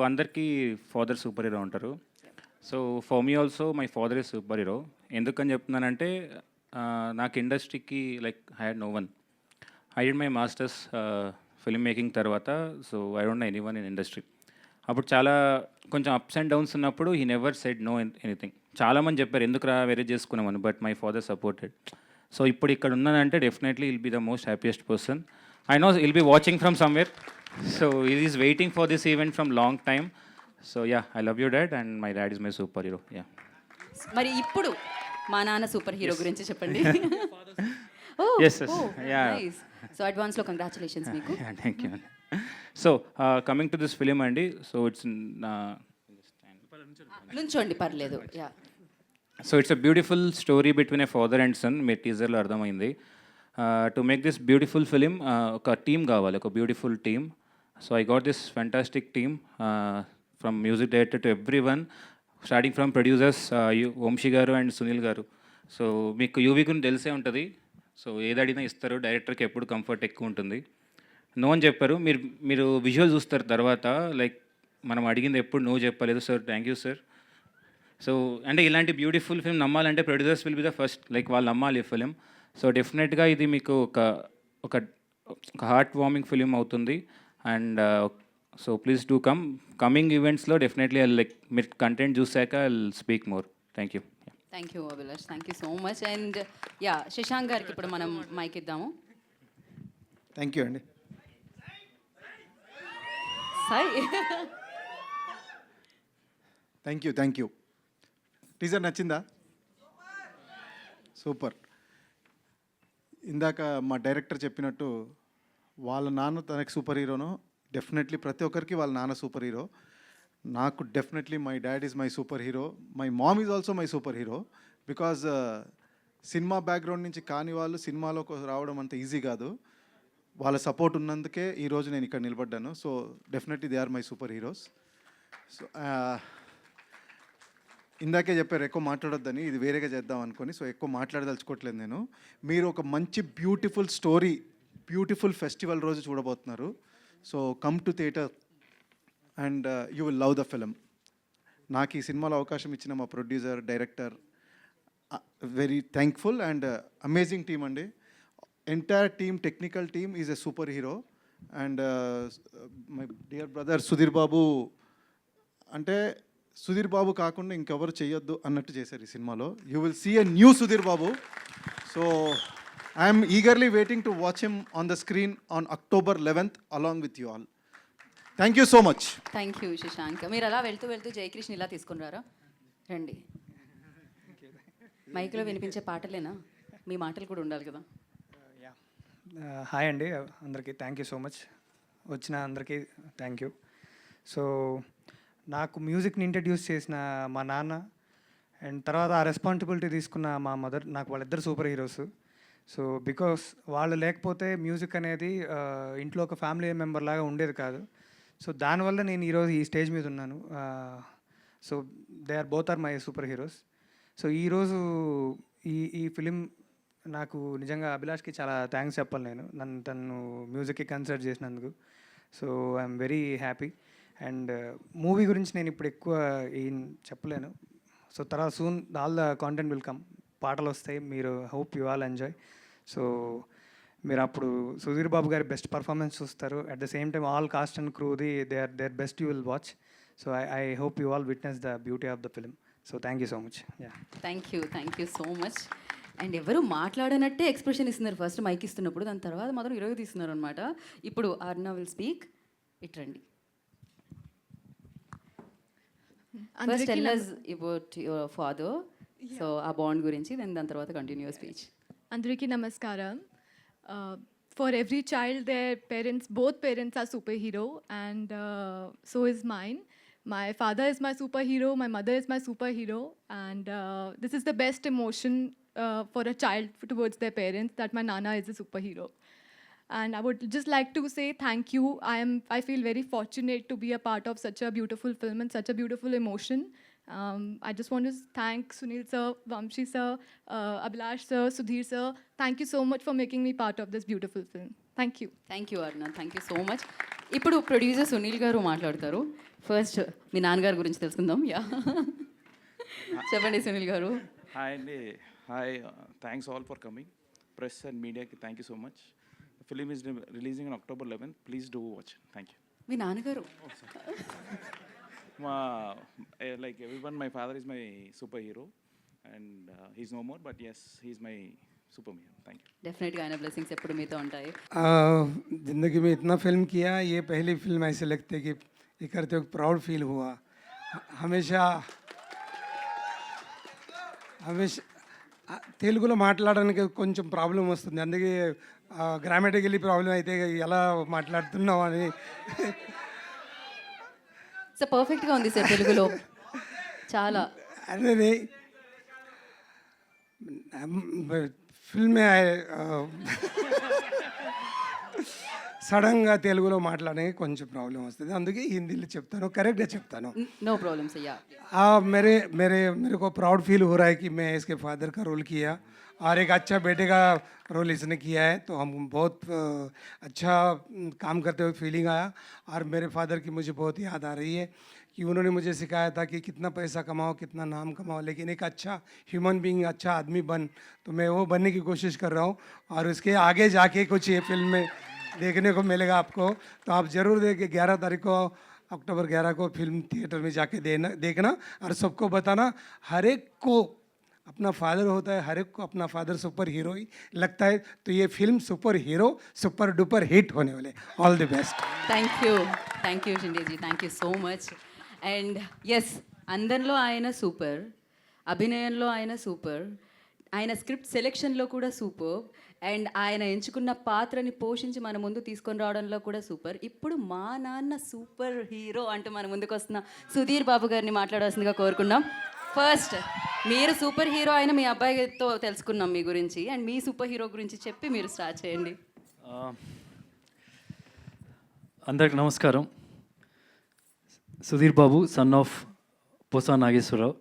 అందరికీ father superhero ఉంటారు. So for me also my father is superhero. ఎందుకని చెప్తున్నానంటే నాకు ఇండస్ట్రీకి like I had no one. I did my masters film making తర్వాత. So I don't know anyone in industry. అప్పుడు చాలా కొంచెం ups and downs ఉన్నప్పుడు he never said no anything. చాలామంది చెప్పారు ఎందుకురా వేరే చేసుకున్నామని, బట్ మై ఫాదర్ సపోర్టెడ్. సో ఇప్పుడు ఇక్కడ ఉన్నానంటే definitely will be the most happiest person. I know will be watching from somewhere. So he is waiting for this event from long time. So yeah, I love you dad and my dad is my superhero. Yeah. మరి ఇప్పుడు మా నాన్న super hero గురించి చెప్పండి. Yes, yes. Yeah. Nice. So advance లో congratulations మీకు. Yeah, thank you. So coming to this film అండి, so it's నుంచోండి పర్లేదు. Yeah. So it's a beautiful story between a father and son. మీ టీజర్లో అర్థమైంది. To make this beautiful film ఒక team కావాలి, ఒక beautiful team. So I got this fantastic team from music director to everyone, starting from producers Vamshi garu and Sunil గారు. So మీకు UV గురించి తెలిసే ఉంటుంది. సో ఏది అడిగినా ఇస్తారు, డైరెక్టర్కి ఎప్పుడు కంఫర్ట్ ఎక్కువ ఉంటుంది. నో అని చెప్పారు. మీరు విజువల్ చూస్తారు తర్వాత, లైక్ మనం అడిగింది ఎప్పుడు నో చెప్పలేదు. Sir thank you sir. So అంటే ఇలాంటి బ్యూటిఫుల్ ఫిల్మ్ నమ్మాలంటే producers will be the first, like వాళ్ళు నమ్మాలి ఈ ఫిలిం. సో డెఫినెట్గా ఇది మీకు ఒక హార్ట్ వార్మింగ్ ఫిలిం అవుతుంది. And so please do coming ఈవెంట్స్లో డెఫినెట్లీ లైక్ మీరు కంటెంట్ చూసాక I speak more. Thank you. Thank you Abhilash, thank you so much. And yeah, Shashank గారికి ఇప్పుడు మనం మైక్ ఇద్దాము. థ్యాంక్ యూ అండి. సాయి. Thank you. టీజర్ నచ్చిందా? సూపర్. ఇందాక మా డైరెక్టర్ చెప్పినట్టు వాళ్ళ నాన్న తనకి సూపర్ హీరోను, డెఫినెట్లీ ప్రతి ఒక్కరికి వాళ్ళ నాన్న సూపర్ హీరో. నాకు definitely my dad is my super hero. My mom is also my super hero. Because cinema background నుంచి కాని వాళ్ళు సినిమాలోకి రావడం అంత ఈజీ కాదు. వాళ్ళ సపోర్ట్ ఉన్నందుకే ఈరోజు నేను ఇక్కడ నిలబడ్డాను. So definitely they are my super heroes. So ఇందాకే చెప్పారు ఎక్కువ మాట్లాడొద్దని, ఇది వేరేగా చేద్దాం అనుకొని. సో ఎక్కువ మాట్లాడదలుచుకోవట్లేదు నేను. మీరు ఒక మంచి బ్యూటిఫుల్ స్టోరీ, బ్యూటిఫుల్ ఫెస్టివల్ రోజు చూడబోతున్నారు. So come to theatre and you will love the film. నాకు ఈ సినిమాలో అవకాశం ఇచ్చిన మా producer, director, very thankful. And amazing team అండి. Entire team, technical team is a super hero. And my dear brother Sudheer Babu, అంటే సుధీర్ బాబు కాకుండా ఇంకెవరు చేయొద్దు అన్నట్టు చేశారు ఈ సినిమాలో. You will see a new Sudheer Babu. So I'm eagerly waiting to watch him on the screen on October 11th along with you all. Thank you so much. Thank you Shashank. మీరు అలా వెళ్తూ జయకృష్ణ ఇలా తీసుకున్నారా? రండి. మైక్లో వినిపించే పాటలేనా? మీ మాటలు కూడా ఉండాలి కదా. హాయ్ అండి అందరికీ. Thank you so much. వచ్చిన అందరికీ థ్యాంక్ యూ. సో నాకు మ్యూజిక్ని ఇంట్రడ్యూస్ చేసిన మా నాన్న, అండ్ తర్వాత ఆ రెస్పాన్సిబిలిటీ తీసుకున్న మా మదర్, నాకు వాళ్ళిద్దరు సూపర్ హీరోస్. సో బికాస్ వాళ్ళు లేకపోతే మ్యూజిక్ అనేది ఇంట్లో ఒక ఫ్యామిలీ మెంబర్ లాగా ఉండేది కాదు. సో దానివల్ల నేను ఈరోజు ఈ స్టేజ్ మీద ఉన్నాను. So they are both are my super heroes. So ఈరోజు ఈ ఫిలిం నాకు నిజంగా అభిలాష్కి చాలా థ్యాంక్స్ చెప్పాలి నేను, తను మ్యూజిక్కి కన్సిడర్ చేసినందుకు. So I'm very happy. And movie గురించి నేను ఇప్పుడు ఎక్కువ ఏం చెప్పలేను. సో తర్వాత soon all the content will come, పాటలు వస్తాయి. మీరు hope you all enjoy. So మీరు అప్పుడు సుధీర్ బాబు గారి బెస్ట్ పర్ఫార్మెన్స్ చూస్తారు. At the same time all cast and క్రూది their best you will watch. So I hope you all witness the beauty of the film. So thank you so much. Thank you so much. And ఎవరు మాట్లాడనట్టే expression ఇస్తున్నారు first mic ఇస్తున్నప్పుడు, దాని తర్వాత మాత్రం ఇరవై తీస్తున్నారు అనమాట. ఇప్పుడు అర్ణ విల్ స్పీక్. ఇట్ రండి. First tell us about your father. So ఆ బాండ్ గురించి, దాని తర్వాత కంటిన్యూ స్పీచ్. అందరికీ నమస్కారం. For every child, their parents, both parents are superhero, and so is mine. My father is my superhero, my mother is my superhero, and this is the best emotion for a child towards their parents, that my nana is a superhero. And I would just like to say thank you. I feel very fortunate to be a part of such a beautiful film and such a beautiful emotion. I just want to thank Sunil sir, Vamshi sir, Abhilash sir, Sudhir sir. Thank you so much for making me part of this beautiful film. Thank you. Thank you అర్ణ, thank you so much. ఇప్పుడు producer Sunil గారు మాట్లాడతారు. First మీ నాన్నగారి గురించి తెలుసుకుందాం. Yeah చెప్పండి సునీల్ గారు. Hi అండి. Hi, thanks all for coming. Press and మీడియాకి thank you so much. Film is releasing on October 11th. Please do watch. Thank you. మీ నాన్నగారు మా like everyone, my father is my super hero and he's no more, but yes he's my super medium. Thank you. డెఫినెట్గా ఆయన blessings ఎప్పుడు మీతో ఉంటాయి. ज़िंदगी में इतना फिल्म किया, ये पहली फिल्म ऐसे लगते कि ये करते वक्त प्राउड फील हुआ. हमेशा हमेशा తెలుగులో మాట్లాడడానికి కొంచెం ప్రాబ్లం వస్తుంది, అందుకే గ్రామటికలీ ప్రాబ్లం అయితే ఎలా మాట్లాడుతున్నావు అని. సో పర్ఫెక్ట్గా ఉంది సార్ తెలుగులో చాలా. అదే ఫిల్మ్ సడన్గా తెలుగులో మాట్లాడడానికి కొంచెం ప్రాబ్లం వస్తుంది, అందుకే హిందీలో చెప్తాను, కరెక్ట్గా చెప్తాను. नो प्रॉब्लम से या मेरे को प्राउड फील हो रहा है कि मैं इसके फादर का रोल किया और एक अच्छा बेटे का रोल इसने किया है, तो हम बहुत अच्छा काम करते हुए फीलिंग आया. और मेरे फादर की मुझे बहुत याद आ रही है कि उन्होंने मुझे सिखाया था कि कितना पैसा कमाओ, कितना नाम कमाओ, लेकिन एक अच्छा ह्यूमन बीइंग, अच्छा आदमी बन. तो मैं वो बनने की कोशिश कर रहा हूँ और उसके आगे जाके कुछ ये फिल्म में देखने को मिलेगा आपको. तो आप ज़रूर देखिए, 11 तारीख को, October 11 को फिल्म थिएटर में जाके देखना और सबको बताना. हर एक को अपना फादर होता है, हर एक को अपना फादर सुपर हीरो ही लगता है. तो ये film super hero, super duper hit होने वाले. All the best. Thank you Shinde ji, thank you so much. And yes, అందరిలో ఆయన సూపర్, అభినయంలో ఆయన సూపర్, ఆయన స్క్రిప్ట్ సెలెక్షన్లో కూడా సూపర్, అండ్ ఆయన ఎంచుకున్న పాత్రని పోషించి మన ముందు తీసుకొని రావడంలో కూడా సూపర్. ఇప్పుడు మా నాన్న సూపర్ హీరో అంటూ మన ముందుకు వస్తున్న సుధీర్ బాబు గారిని మాట్లాడాల్సిందిగా కోరుకున్నాం. ఫస్ట్ మీరు సూపర్ హీరో అయిన మీ అబ్బాయితో తెలుసుకున్నాం మీ గురించి, అండ్ మీ సూపర్ హీరో గురించి చెప్పి మీరు స్టార్ట్ చేయండి. అందరికి నమస్కారం. సుధీర్ బాబు, సన్ ఆఫ్ పోసా నాగేశ్వరరావు.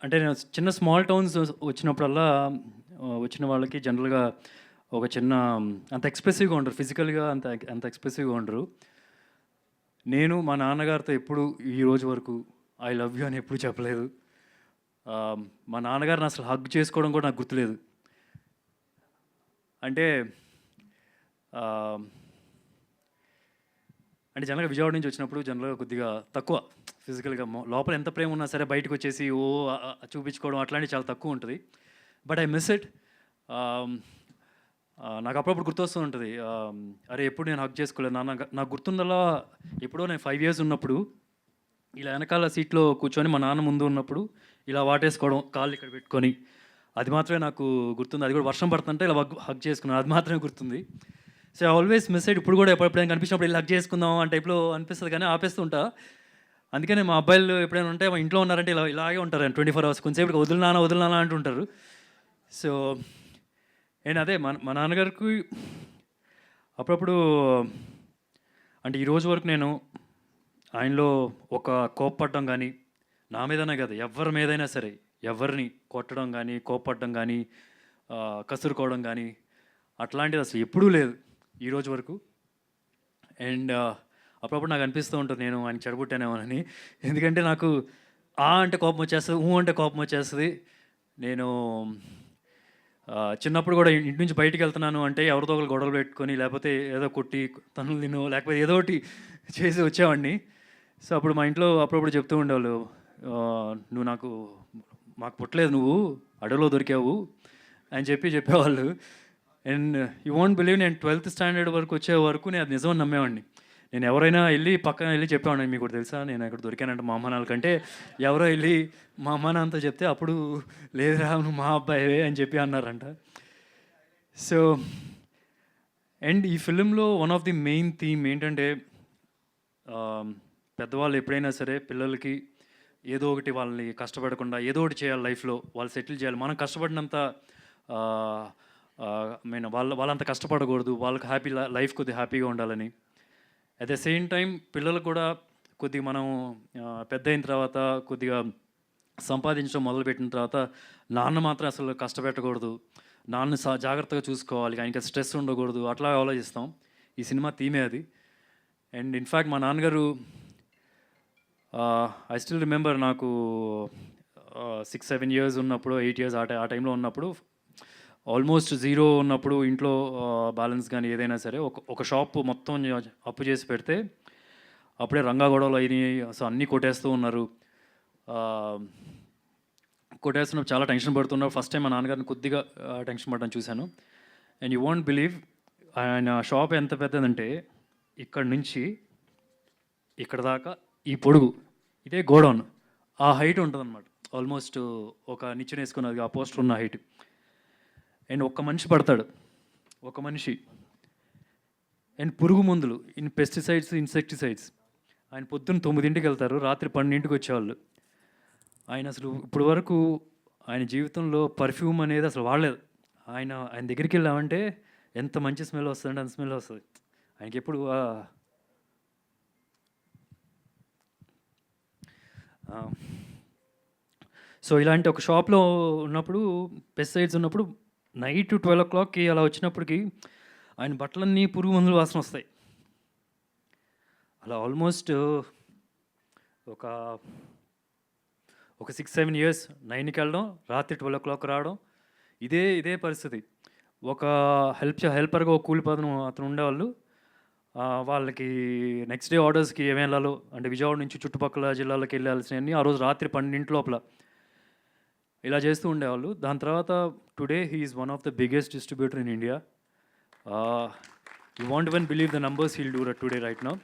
అంటే నేను చిన్న స్మాల్ టౌన్స్ వచ్చినప్పుడల్లా వచ్చిన వాళ్ళకి జనరల్గా ఒక చిన్న అంత ఎక్స్ప్రెసివ్గా ఉండరు, ఫిజికల్గా అంత ఎక్స్ప్రెసివ్గా ఉండరు. నేను మా నాన్నగారితో ఎప్పుడు ఈ రోజు వరకు ఐ లవ్ యూ అని ఎప్పుడు చెప్పలేదు. మా నాన్నగారిని అసలు హగ్ చేసుకోవడం కూడా నాకు గుర్తులేదు. అంటే జనరల్గా విజయవాడ నుంచి వచ్చినప్పుడు జనరల్గా కొద్దిగా తక్కువ ఫిజికల్గా, లోపల ఎంత ప్రేమ ఉన్నా సరే బయటకు వచ్చేసి చూపించుకోవడం అట్లాంటివి చాలా తక్కువ ఉంటుంది. But I miss it. నాకు అప్పుడప్పుడు గుర్తొస్తూ ఉంటుంది, అరే ఎప్పుడు నేను హగ్ చేసుకోలేదు నాన్న. నాకు గుర్తుందలా ఎప్పుడో నేను 5 years ఉన్నప్పుడు ఇలా వెనకాల సీట్లో కూర్చొని మా నాన్న ముందు ఉన్నప్పుడు ఇలా వాటేసుకోవడం, కాళ్ళు ఇక్కడ పెట్టుకొని, అది మాత్రమే నాకు గుర్తుంది. అది కూడా వర్షం పడుతుంటే ఇలా హగ్ చేసుకున్నాను, అది మాత్రమే గుర్తుంది. So I always miss it. ఇప్పుడు కూడా ఎప్పుడైనా కనిపించినప్పుడు ఇలా హగ్ చేసుకుందాం ఆ టైప్లో అనిపిస్తుంది, కానీ ఆపేస్తూ ఉంటా. అందుకనే మా అబ్బాయిలు ఎప్పుడైనా ఉంటే మా ఇంట్లో ఉన్నారంటే ఇలాగే ఉంటారు 24 hours. కొంచెంసేపు వదిలినానా అంటుంటారు. సో నేను అదే మా నాన్నగారికి అప్పుడప్పుడు అంటే ఈరోజు వరకు నేను ఆయనలో ఒక కోప్పడడం కానీ, నా మీదనే కదా ఎవరి మీదైనా సరే, ఎవరిని కొట్టడం కానీ, కోప్పడడం కానీ, కసురుకోవడం కానీ అట్లాంటిది అసలు ఎప్పుడూ లేదు ఈరోజు వరకు. అండ్ అప్పుడప్పుడు నాకు అనిపిస్తూ ఉంటుంది నేను ఆయన చెడగొట్టానేమోనని. ఎందుకంటే నాకు అంటే కోపం వచ్చేస్తుంది, అంటే కోపం వచ్చేస్తుంది. నేను చిన్నప్పుడు కూడా ఇంటి నుంచి బయటికి వెళ్తున్నాను అంటే ఎవరితో ఒకరు గొడవలు పెట్టుకొని, లేకపోతే ఏదో కొట్టి తనులు తినో, లేకపోతే ఏదో ఒకటి చేసి వచ్చేవాడిని. సో అప్పుడు మా ఇంట్లో అప్పుడప్పుడు చెప్తూ ఉండేవాళ్ళు, నువ్వు మాకు పుట్టలేదు, నువ్వు అడవిలో దొరికావు అని చెప్పేవాళ్ళు. అండ్ యూ వోంట్ బిలీవ్, నేను 12th standard వరకు వచ్చే వరకు నేను అది నిజమని నమ్మేవాడిని. నేను ఎవరైనా పక్కన వెళ్ళి చెప్పేవాడిని, మీకు కూడా తెలుసా నేను ఎక్కడ దొరికానంటే మా అమ్మ నాన్న కంటే, ఎవరో వెళ్ళి మా అమ్మ నాన్నతో చెప్తే అప్పుడు లేదురా నువ్వు మా అబ్బాయివే అని చెప్పి అన్నారంట. సో అండ్ ఈ ఫిలింలో one of the main theme ఏంటంటే, పెద్దవాళ్ళు ఎప్పుడైనా సరే పిల్లలకి ఏదో ఒకటి వాళ్ళని కష్టపడకుండా ఏదో ఒకటి చేయాలి లైఫ్లో, వాళ్ళు సెటిల్ చేయాలి. మనం కష్టపడినంత వాళ్ళంత కష్టపడకూడదు, వాళ్ళకి లైఫ్ కొద్దిగా హ్యాపీగా ఉండాలని. అట్ ద సేమ్ టైం పిల్లలు కూడా కొద్దిగా మనం పెద్ద అయిన తర్వాత కొద్దిగా సంపాదించడం మొదలుపెట్టిన తర్వాత నాన్న మాత్రం అసలు కష్టపెట్టకూడదు, నాన్న జాగ్రత్తగా చూసుకోవాలి, ఆయనకి స్ట్రెస్ ఉండకూడదు, అట్లా ఆలోచిస్తాం. ఈ సినిమా థీమే అది. అండ్ ఇన్ఫ్యాక్ట్ మా నాన్నగారు, ఐ స్టిల్ రిమెంబర్, నాకు 6-7 years ఉన్నప్పుడు, 8 years ఆ టైంలో ఉన్నప్పుడు, ఆల్మోస్ట్ జీరో ఉన్నప్పుడు, ఇంట్లో బ్యాలెన్స్ కానీ ఏదైనా సరే ఒక షాప్ మొత్తం అప్పు చేసి పెడితే, అప్పుడే రంగా గొడవలు అయినాయి. అసలు అన్నీ కొట్టేస్తూ ఉన్నారు. కొట్టేస్తున్నప్పుడు చాలా టెన్షన్ పడుతున్నారు. ఫస్ట్ టైం మా నాన్నగారిని కొద్దిగా టెన్షన్ పడడం చూశాను. అండ్ యూ వాంట్ బిలీవ్, ఆయన షాప్ ఎంత పెద్దదంటే ఇక్కడ నుంచి ఇక్కడ దాకా ఈ పొడుగు, ఇదే గోడౌన్, ఆ హైట్ ఉంటుందన్నమాట. ఆల్మోస్ట్ ఒక నిచ్చెన వేసుకున్నది ఆ పోస్టర్ ఉన్న హైట్. అండ్ ఒక్క మనిషి పడతాడు, ఒక మనిషి. అండ్ పురుగు మందులు, పెస్టిసైడ్స్, ఇన్సెక్టిసైడ్స్. ఆయన పొద్దున్న 9 వెళ్తారు, రాత్రి 12 వచ్చేవాళ్ళు. ఆయన అసలు ఇప్పుడు వరకు ఆయన జీవితంలో పర్ఫ్యూమ్ అనేది అసలు వాడలేదు. ఆయన దగ్గరికి వెళ్ళామంటే ఎంత మంచి స్మెల్ వస్తుందంటే అంత స్మెల్ వస్తుంది. ఆయనకి ఎప్పుడు సో ఇలాంటి ఒక షాప్లో ఉన్నప్పుడు, పెస్టిసైడ్స్ ఉన్నప్పుడు, నైట్ 12 o'clockకి అలా వచ్చినప్పటికి ఆయన బట్టలన్నీ పురుగు మందులు వాసన వస్తాయి. అలా ఆల్మోస్ట్ ఒక 6-7 years 9కి వెళ్ళడం, రాత్రి 12 o'clock రావడం, ఇదే పరిస్థితి. ఒక హెల్పర్గా ఒక కూలి అతను ఉండేవాళ్ళు. వాళ్ళకి నెక్స్ట్ డే ఆర్డర్స్కి ఏమేమి వెళ్ళాలో, అంటే విజయవాడ నుంచి చుట్టుపక్కల జిల్లాలకు వెళ్ళాల్సినవన్నీ ఆ రోజు రాత్రి 12 లోపల ఇలా చేస్తూ ఉండేవాళ్ళు. దాని తర్వాత today he is one of the biggest distributor in India. You want even believe the numbers he'll do today right now.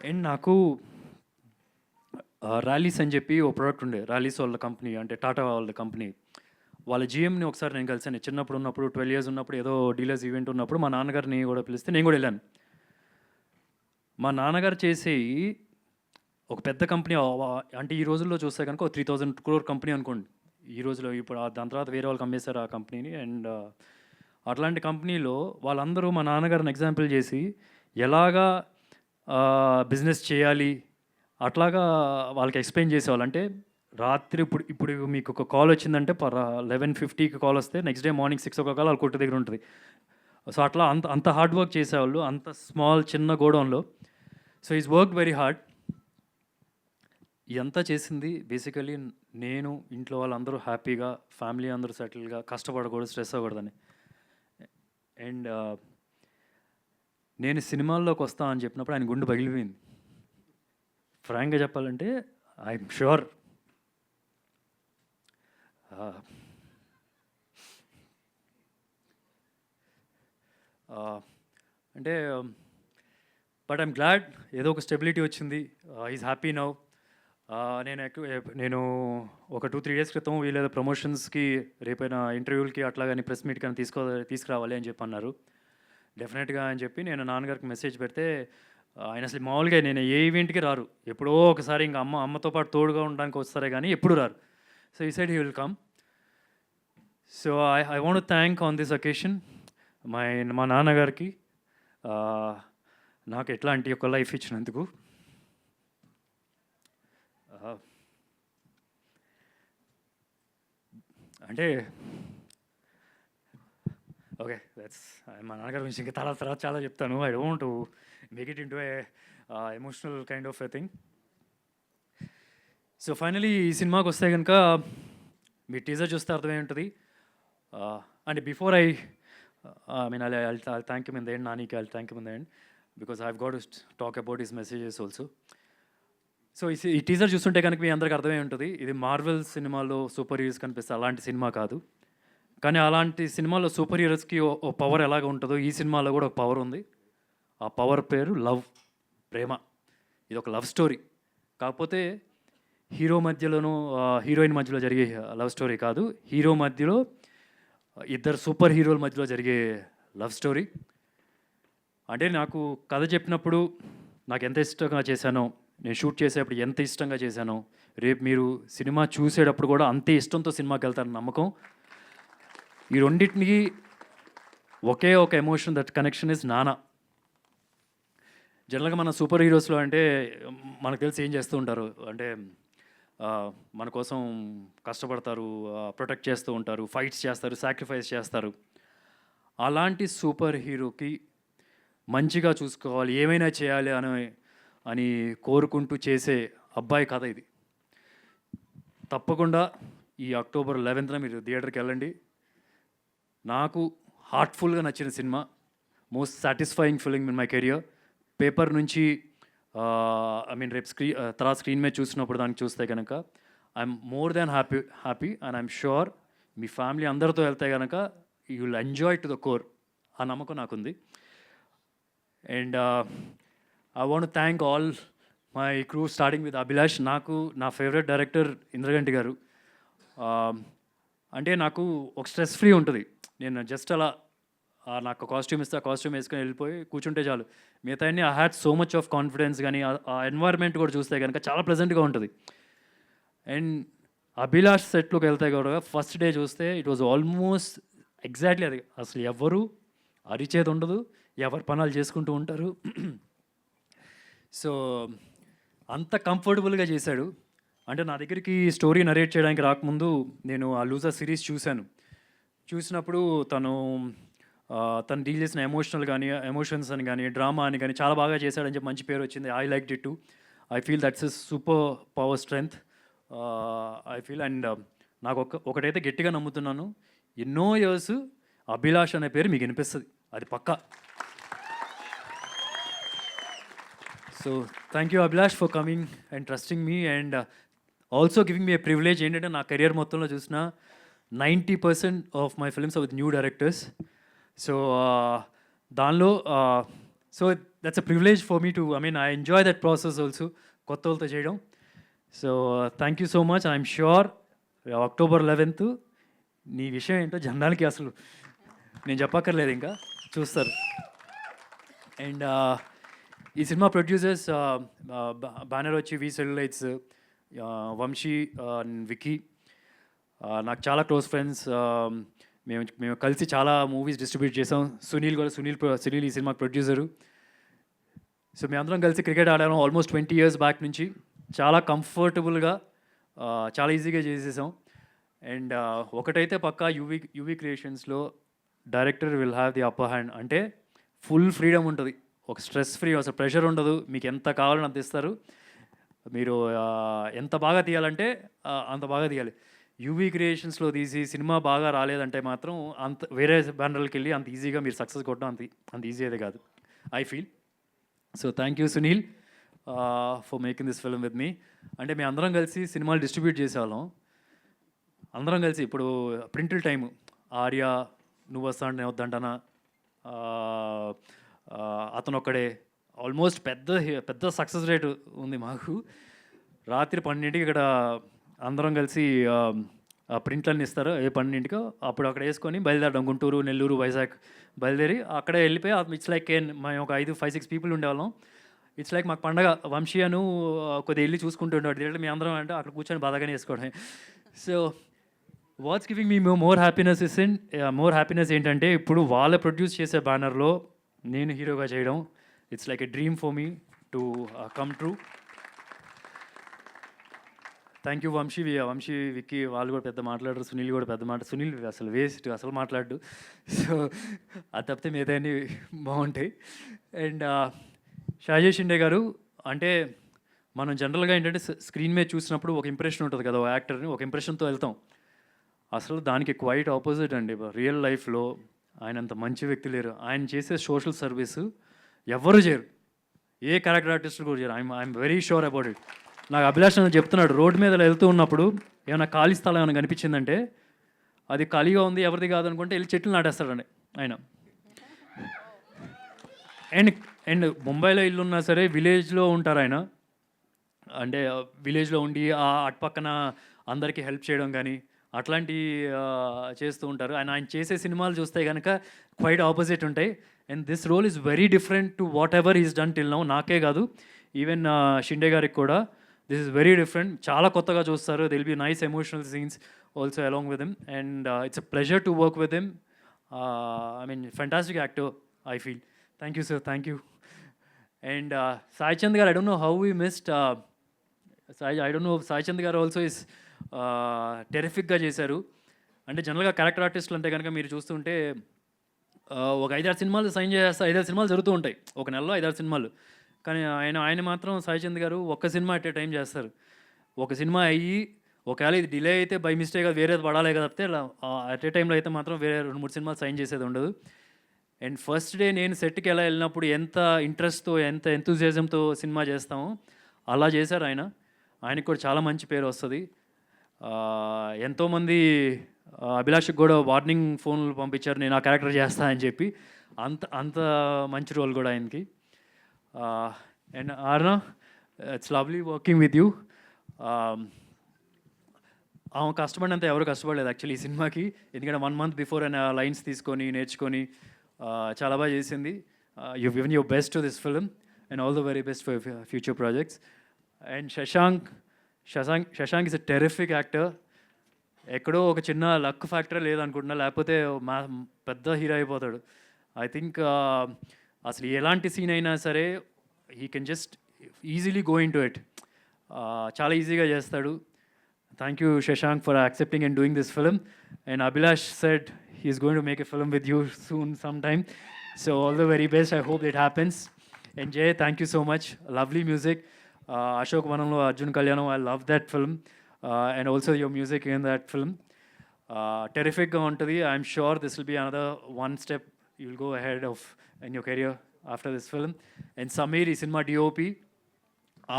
And నాకు ర్యాలీస్ అని చెప్పి ఓ ప్రోడక్ట్ ఉండే, ర్యాలీస్ వాళ్ళ కంపెనీ, అంటే టాటా వాళ్ళ కంపెనీ. వాళ్ళ జిఎంని ఒకసారి నేను కలిసాను. చిన్నప్పుడు ఉన్నప్పుడు 12 years ఉన్నప్పుడు ఏదో డీలర్స్ ఈవెంట్ ఉన్నప్పుడు మా నాన్నగారిని కూడా పిలిస్తే నేను కూడా వెళ్ళాను. మా నాన్నగారు చేసే ఒక పెద్ద కంపెనీ, అంటే ఈ రోజుల్లో చూస్తే కనుక 3,000 crore కంపెనీ అనుకోండి ఈ రోజులో. ఇప్పుడు దాని తర్వాత వేరే వాళ్ళకి అమ్మేశారు ఆ కంపెనీని. అండ్ అట్లాంటి కంపెనీలో వాళ్ళందరూ మా నాన్నగారిని ఎగ్జాంపుల్ చేసి ఎలాగా బిజినెస్ చేయాలి అట్లాగా వాళ్ళకి ఎక్స్ప్లెయిన్ చేసేవాళ్ళు. అంటే రాత్రి ఇప్పుడు మీకు ఒక కాల్ వచ్చిందంటే 11:50కి కాల్ వస్తే నెక్స్ట్ డే మార్నింగ్ 6 o'clock వాళ్ళ కొట్టు దగ్గర ఉంటుంది. సో అట్లా అంత హార్డ్ వర్క్ చేసేవాళ్ళు, అంత చిన్న గోడౌన్లో. So is work very hard. ఇదంతా చేసింది బేసికలీ నేను, ఇంట్లో వాళ్ళందరూ హ్యాపీగా, ఫ్యామిలీ అందరూ సెటిల్గా, కష్టపడకూడదు, స్ట్రెస్ అవ్వకూడదని. అండ్ నేను సినిమాల్లోకి వస్తా అని చెప్పినప్పుడు ఆయన గుండె పగిలిపోయింది. ఫ్రాంక్గా చెప్పాలంటే ఐఎమ్ ష్యూర్ అంటే బట్ ఐఎమ్ గ్లాడ్ ఏదో ఒక స్టెబిలిటీ వచ్చింది. Is happy now. నేను ఒక 2-3 days క్రితం వీళ్ళేదో ప్రమోషన్స్కి, రేపైనా ఇంటర్వ్యూలకి అట్లా కానీ ప్రెస్ మీట్ కానీ తీసుకురావాలి అని చెప్పి అన్నారు. డెఫినెట్గా అని చెప్పి నేను నాన్నగారికి మెసేజ్ పెడితే, ఆయన అసలు మామూలుగా నేను ఏ ఈవెంట్కి రారు, ఎప్పుడో ఒకసారి ఇంకా అమ్మతో పాటు తోడుగా ఉండడానికి వస్తారే కానీ ఎప్పుడు రారు. సో ఈ side he will come. So I want thank on this occasion మా నాన్నగారికి, నాకు ఎట్లాంటి ఒక లైఫ్ ఇచ్చినందుకు. అంటే ఓకే, దట్స్ మా నాన్నగారి గురించి ఇంకా తర్వాత చాలా చెప్తాను. I don't to make it into a emotional kind of a thing. So finally ఈ సినిమాకి వస్తే కనుక మీ టీజర్ చూస్తే అర్థమై ఉంటుంది. And before I mean I thank you in the end, నానికి I thank you in the end, because I got to talk about his messages also. So ఈ టీజర్ చూస్తుంటే కనుక మీ అందరికి అర్థమై ఉంటుంది, ఇది మార్వెల్ సినిమాలో సూపర్ హీరోస్ కనిపిస్తే అలాంటి సినిమా కాదు. కానీ అలాంటి సినిమాలో సూపర్ హీరోస్కి ఓ పవర్ ఎలాగ ఉంటుందో ఈ సినిమాలో కూడా ఒక పవర్ ఉంది. ఆ పవర్ పేరు లవ్, ప్రేమ. ఇది ఒక లవ్ స్టోరీ. కాకపోతే హీరో మధ్యలోనూ హీరోయిన్ మధ్యలో జరిగే లవ్ స్టోరీ కాదు, హీరో మధ్యలో ఇద్దరు సూపర్ హీరోల మధ్యలో జరిగే లవ్ స్టోరీ. అంటే నాకు కథ చెప్పినప్పుడు నాకు ఎంత ఇష్టంగా చేశానో, నేను షూట్ చేసేటప్పుడు ఎంత ఇష్టంగా చేశానో, రేపు మీరు సినిమా చూసేటప్పుడు కూడా అంతే ఇష్టంతో సినిమాకి వెళ్తారని నమ్మకం. ఈ రెండింటికి ఒకే ఒక ఎమోషన్, దట్ కనెక్షన్ ఇస్ నాన్న. జనరల్గా మన సూపర్ హీరోస్లో అంటే మనకు తెలిసి ఏం చేస్తూ ఉంటారు అంటే మన కోసం కష్టపడతారు, ప్రొటెక్ట్ చేస్తూ ఉంటారు, ఫైట్స్ చేస్తారు, సాక్రిఫైస్ చేస్తారు. అలాంటి సూపర్ హీరోకి మంచిగా చూసుకోవాలి, ఏమైనా చేయాలి అని కోరుకుంటూ చేసే అబ్బాయి కథ ఇది. తప్పకుండా ఈ అక్టోబర్ 11న మీరు థియేటర్కి వెళ్ళండి. నాకు హార్ట్ఫుల్గా నచ్చిన cinema, most satisfying film in my career. Paper నుంచి రేపు తర్వాత స్క్రీన్ మీద చూసినప్పుడు దానికి చూస్తే కనుక I'm more than happy and I'm sure me family అందరితో వెళ్తే కనుక you will enjoy to the core. ఆ నమ్మకం నాకుంది. And I want thank all my crew starting with Abhilash. నాకు నా ఫేవరెట్ డైరెక్టర్ ఇంద్రగంటి గారు. అంటే నాకు ఒక స్ట్రెస్ ఫ్రీ ఉంటుంది. నేను జస్ట్ అలా నాకు కాస్ట్యూమ్ ఇస్తే ఆ కాస్ట్యూమ్ వేసుకొని వెళ్ళిపోయి కూర్చుంటే చాలు. మిగతా అన్ని I had so much of confidence. కానీ ఆ ఎన్వైర్న్మెంట్ కూడా చూస్తే కనుక చాలా ప్లెజెంట్గా ఉంటుంది. అండ్ అభిలాష్ సెట్లోకి వెళ్తే కూడా ఫస్ట్ డే చూస్తే ఇట్ వాజ్ ఆల్మోస్ట్ ఎగ్జాక్ట్లీ అది. అసలు ఎవరు అరిచేది ఉండదు, ఎవరి పనాలు చేసుకుంటూ ఉంటారు. సో అంత కంఫర్టబుల్గా చేశాడు. అంటే నా దగ్గరికి స్టోరీ నరేట్ చేయడానికి రాకముందు నేను ఆ లూజర్ సిరీస్ చూసినప్పుడు తను డీల్ చేసిన ఎమోషన్స్ అని కానీ డ్రామా అని కానీ చాలా బాగా చేశాడని చెప్పి మంచి పేరు వచ్చింది. I like it to. I feel that's a super power strength I feel. And నాకు ఒకటైతే గట్టిగా నమ్ముతున్నాను, ఎన్నో ఇయర్స్ అభిలాష్ అనే పేరు మీకు వినిపిస్తుంది, అది పక్కా. So thank you Abhilash for coming and trusting me and also giving me a privilege. ఏంటంటే నా కెరియర్ మొత్తంలో చూసిన 90% of my films with new directors. So దానిలో so that's a privilege for me to I enjoy that process also, కొత్త వాళ్ళతో చేయడం. So thank you so much. I'm sure October 11th నీ విషయం ఏంటో జనాలకి అసలు నేను చెప్పక్కర్లేదు, ఇంకా చూస్తారు. అండ్ ఈ సినిమా ప్రొడ్యూసర్స్ బ్యానర్ వచ్చి వి సెల్యులైట్స్, వంశీ, విక్కీ నాకు చాలా క్లోజ్ ఫ్రెండ్స్. మేము కలిసి చాలా మూవీస్ డిస్ట్రిబ్యూట్ చేసాం. సునీల్ ఈ సినిమా ప్రొడ్యూసరు. సో మేమందరం కలిసి క్రికెట్ ఆడాము ఆల్మోస్ట్ 20 years బ్యాక్ నుంచి. చాలా కంఫర్టబుల్గా చాలా ఈజీగా చేసేసాం. అండ్ ఒకటైతే పక్కా యూవీ క్రియేషన్స్లో director will have the upper hand. అంటే ఫుల్ ఫ్రీడమ్ ఉంటుంది, ఒక స్ట్రెస్ ఫ్రీ, అసలు ప్రెషర్ ఉండదు. మీకు ఎంత కావాలని అంత ఇస్తారు. మీరు ఎంత బాగా తీయాలంటే అంత బాగా తీయాలి. యూవీ క్రియేషన్స్లో తీసి సినిమా బాగా రాలేదంటే మాత్రం అంత వేరే బ్యానర్లకి వెళ్ళి అంత ఈజీగా మీరు సక్సెస్ కొట్టడం అంత ఈజీ అయితే కాదు, I feel. So thank you Sunil for making this film with me. అంటే మేము అందరం కలిసి సినిమాలు డిస్ట్రిబ్యూట్ చేసేవాళ్ళం. అందరం కలిసి ఇప్పుడు ప్రింటిల్ టైము ఆర్య, నువ్వు వస్తా అంటే నేను వద్దంటానా, అతను ఒక్కడే, ఆల్మోస్ట్ పెద్ద సక్సెస్ రేటు ఉంది మాకు. రాత్రి 12ంటికి ఇక్కడ అందరం కలిసి ప్రింట్లన్నీ ఇస్తారు, 12ంటికో అప్పుడు అక్కడ వేసుకొని బయలుదేరడం. గుంటూరు, నెల్లూరు, వైజాగ్ బయలుదేరి అక్కడే వెళ్ళిపోయి ఇట్స్ లైక్ మేము ఒక 5-6 people ఉండేవాళ్ళం. ఇట్స్ లైక్ మాకు పండగ. వంశీ అను కొద్దిగా వెళ్ళి చూసుకుంటుండేవాడు. దీంట్లో మీ అందరం అంటే అక్కడ కూర్చొని బాధగానే వేసుకోవడమే. So what's giving me more happiness ఏంటంటే ఇప్పుడు వాళ్ళ ప్రొడ్యూస్ చేసే బ్యానర్లో నేను హీరోగా చేయడం, it's like a dream for me to come true. Thank you Vamsi, Vicky వాళ్ళు కూడా పెద్ద మాట్లాడరు, సునీల్ కూడా సునీల్ అసలు వేస్ట్, అసలు మాట్లాడు. సో అది తప్పితే మిగతాన్ని బాగుంటాయి. అండ్ షాజీ షిండే గారు, అంటే మనం జనరల్గా ఏంటంటే స్క్రీన్ మీద చూసినప్పుడు ఒక ఇంప్రెషన్ ఉంటుంది కదా, ఒక యాక్టర్ని ఒక ఇంప్రెషన్తో వెళ్తాం. అసలు దానికి క్వైట్ ఆపోజిట్ అండి. రియల్ లైఫ్లో ఆయన అంత మంచి వ్యక్తి లేరు. ఆయన చేసే సోషల్ సర్వీస్ ఎవరు చేయరు, ఏ క్యారెక్టర్ ఆర్టిస్ట్ కూడా చేయరు. I'm very sure about it. నాకు అభిలాష్ అని చెప్తున్నాడు, రోడ్డు మీద వెళ్తూ ఉన్నప్పుడు ఏమైనా ఖాళీ స్థలం ఏమైనా కనిపించిందంటే అది ఖాళీగా ఉంది ఎవరిది కాదు అనుకుంటే వెళ్ళి చెట్లు నాటేస్తాడండి ఆయన. అండ్ ముంబైలో ఇల్లు ఉన్నా సరే విలేజ్లో ఉంటారు ఆయన. అంటే విలేజ్లో ఉండి ఆ అటుపక్కన అందరికీ హెల్ప్ చేయడం కానీ అట్లాంటి చేస్తూ ఉంటారు. ఆయన చేసే సినిమాలు చూస్తే కనుక క్వైట్ ఆపోజిట్ ఉంటాయి. And this role is very different to whatever is done till now. నాకే కాదు, ఈవెన్ షిండే గారికి కూడా దిస్ ఇస్ వెరీ డిఫరెంట్. చాలా కొత్తగా చూస్తారు. There'll be nice emotional scenes also along with him. And it's a pleasure to work with him. Fantastic actor I feel. Thank you sir, thank you. And Sai Chand గారు, I don't know how we missed I don't know Sai Chand గారు also is టెరిఫిక్గా చేశారు. అంటే జనరల్గా character ఆర్టిస్టులు అంటే కనుక మీరు చూస్తుంటే ఒక 5-6 సినిమాలు సైన్ చేస్తారు, 5-6 సినిమాలు జరుగుతూ ఉంటాయి ఒక నెలలో, 5-6 సినిమాలు. కానీ ఆయన మాత్రం సాయి చంద్ గారు ఒక్క సినిమా అట్ ఏ టైం చేస్తారు. ఒక సినిమా అయ్యి ఒకవేళ ఇది డిలే అయితే బై మిస్టేక్ వేరేది పడాలి కదా తప్పితే అట్ ఏ టైంలో అయితే మాత్రం వేరే 2-3 సినిమాలు సైన్ చేసేది ఉండదు. అండ్ ఫస్ట్ డే నేను సెట్కి ఎలా వెళ్ళినప్పుడు ఎంత ఇంట్రెస్ట్తో ఎంత ఎంతూజియాజంతో సినిమా చేస్తామో అలా చేశారు ఆయన. ఆయనకు కూడా చాలా మంచి పేరు వస్తుంది. ఎంతోమంది అభిలాష్కి కూడా వార్నింగ్ ఫోన్లు పంపించారు నేను ఆ క్యారెక్టర్ చేస్తా అని చెప్పి. అంత మంచి రోల్ కూడా ఆయనకి. And ఆర్నా, it's lovely working with you. ఆమె కష్టపడినంత ఎవరు కష్టపడలేదు యాక్చువల్లీ ఈ సినిమాకి. ఎందుకంటే 1 month బిఫోర్ ఆయన లైన్స్ తీసుకొని నేర్చుకొని చాలా బాగా చేసింది. You given your best to this film and all the very best for future projects. And Shashank is a terrific actor. ఎక్కడో ఒక చిన్న లక్ ఫ్యాక్టర్ లేదనుకుంటున్నా, లేకపోతే పెద్ద హీరో అయిపోతాడు. ఐ థింక్ అసలు ఎలాంటి సీన్ అయినా సరే he can just easily go in to it. చాలా ఈజీగా చేస్తాడు. Thank you, Shashank, for accepting and doing this film. And Abhilash said he's going to make a film with you soon, sometime. So all the very best. I hope it happens. And Jay, thank you so much. Lovely music. Ashok Vanamlo, Arjun Kalyanam, I love that film. And also your music in that film. Terrific ontadi. I'm sure this will be another one step you'll go ahead of in your career after this film. And Sameer is cinema DOP.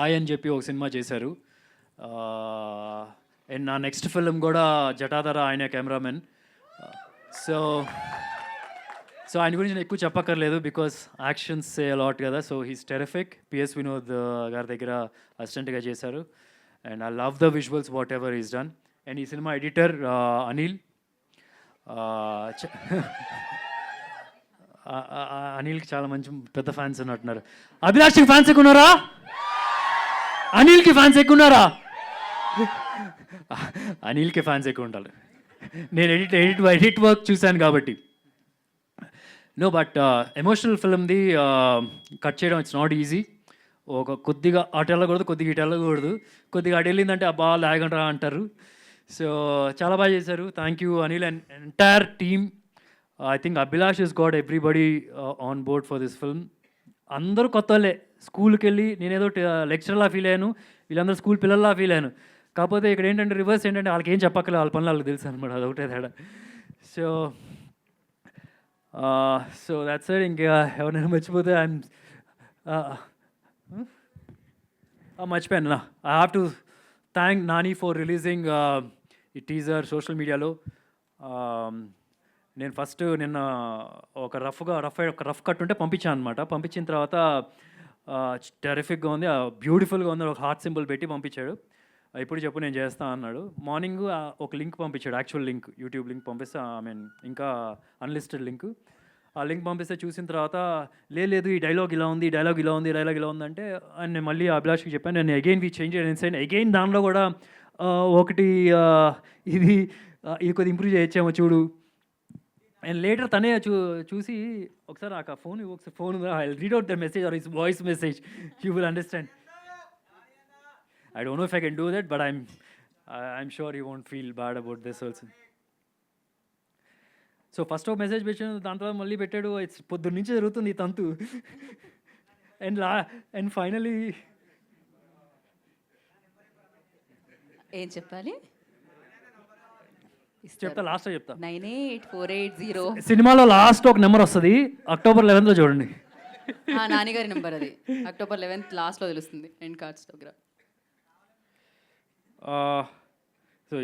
I and JP ఒక cinema చేశారు. And నా next film కూడా జటాధర ఆయన cameraman. So ఆయన గురించి నేను ఎక్కువ చెప్పక్కర్లేదు బికాస్ యాక్షన్స్ సే అలాట్ కదా. So he's terrific. PS Vinod గారి దగ్గర అసిస్టెంట్గా చేశారు. And I love the visuals what ever is done. And ఈ సినిమా ఎడిటర్ అనిల్. అనిల్కి చాలా మంచి పెద్ద ఫ్యాన్స్ ఉన్నట్టున్నారు. అభిలాష్కి ఫ్యాన్స్ ఎక్కువ ఉన్నారా? అనిల్కి ఫ్యాన్స్ ఎక్కువ ఉన్నారా? అనిల్కి ఫ్యాన్స్ ఎక్కువ ఉంటారు. నేను ఎడిట్ వర్క్ చూశాను కాబట్టి. నో బట్ ఎమోషనల్ ఫిల్మ్ది కట్ చేయడం ఇట్స్ నాట్ ఈజీ. ఒక కొద్దిగా అటు వెళ్ళకూడదు, కొద్దిగా ఇటు వెళ్ళకూడదు, కొద్దిగా అటు వెళ్ళిందంటే అబ్బా లాగంటారా అంటారు. సో చాలా బాగా చేశారు. Thank you Anil and entire team. I think Abhilash is got everybody on board for this film. అందరూ కొత్త వాళ్ళే. స్కూల్కి వెళ్ళి నేనేదో లెక్చరర్లా ఫీల్ అయ్యాను, వీళ్ళందరూ స్కూల్ పిల్లల్లా ఫీల్ అయ్యాను. కాకపోతే ఇక్కడ ఏంటంటే రివర్స్ ఏంటంటే వాళ్ళకి ఏం చెప్పక్కలేదు, వాళ్ళ పనులు వాళ్ళకి తెలుసు అనమాట. అదొకటే తేడా. So that's it. ఇంకా ఎవరైనా మర్చిపోతే మర్చిపోయాను. I have to thank Nani for releasing ఈ టీజర్ సోషల్ మీడియాలో. నేను ఫస్ట్ నిన్న ఒక రఫ్ కట్ ఉంటే పంపించాను అనమాట. పంపించిన తర్వాత టెరిఫిక్గా ఉంది, బ్యూటిఫుల్గా ఉంది, ఒక హార్ట్ సింబల్ పెట్టి పంపించాడు. ఇప్పుడు చెప్పు నేను చేస్తా అన్నాడు. మార్నింగ్ ఒక లింక్ పంపించాడు, యాక్చువల్ లింక్, యూట్యూబ్ లింక్ పంపిస్తే ఇంకా అన్లిస్టెడ్ లింక్. ఆ లింక్ పంపిస్తే చూసిన తర్వాత లేదు ఈ డైలాగ్ ఇలా ఉంది, డైలాగ్ ఇలా ఉంది అంటే నేను మళ్ళీ అభిలాష్కి చెప్పాను. నేను again we change inside again దానిలో కూడా ఒకటి ఇది కొద్దిగా ఇంప్రూవ్ చేయొచ్చేమో చూడు. అండ్ లేటర్ తనే చూసి ఒకసారి నాకు ఆ phone I read out the message or is voice message, you will understand. I don't know if I can do that, but I'm sure you won't feel bad about this also. So first ఒక message పెట్టాను, దాని తర్వాత మళ్ళీ పెట్టాడు. It's పొద్దున్న నుంచి జరుగుతుంది ఈ తంతు. అండ్ ఫైనలీ ఏం చెప్పాలి? చెప్తా, లాస్ట్లో చెప్తా. 98480. సినిమాలో లాస్ట్ ఒక నెంబర్ వస్తుంది, October 11th చూడండి. నాన్నగారి నెంబర్ అది. October 11th లాస్ట్లో తెలుస్తుంది ఎండ్ కార్డ్స్ దగ్గర. So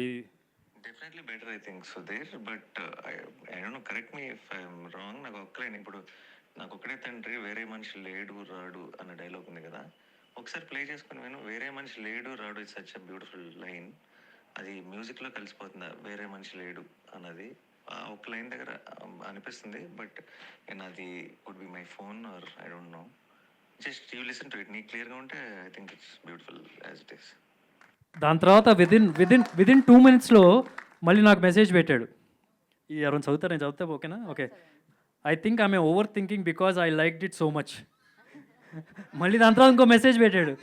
definitely better I think so there. But I don't know, correct me if I'm wrong. నాకు ఒక్కలేను ఇప్పుడు, నాకు ఒక్కడే తండ్రి వేరే మనిషి లేడు రాడు అన్న డైలాగ్ ఉంది కదా, ఒకసారి ప్లే చేసుకుని నేను వేరే మనిషి లేడు రాడు it's such a beautiful line. అది మ్యూజిక్లో కలిసిపోతుంది వేరే మనిషి లేడు అన్నది. ఒక లైన్ దగ్గర అనిపిస్తుంది, బట్ నేను అది would be my phone or I don't know. Just you listen to it. నీకు క్లియర్గా ఉంటే I think it's beautiful as it is. దాని తర్వాత విదిన్ 2 minutesలో మళ్ళీ నాకు మెసేజ్ పెట్టాడు. ఈ ఎవరైనా చదువుతారు, నేను చదివితే ఓకేనా? Okay. I think I'm over thinking because I liked it so much. మళ్ళీ దాని తర్వాత ఇంకో మెసేజ్ పెట్టాడు.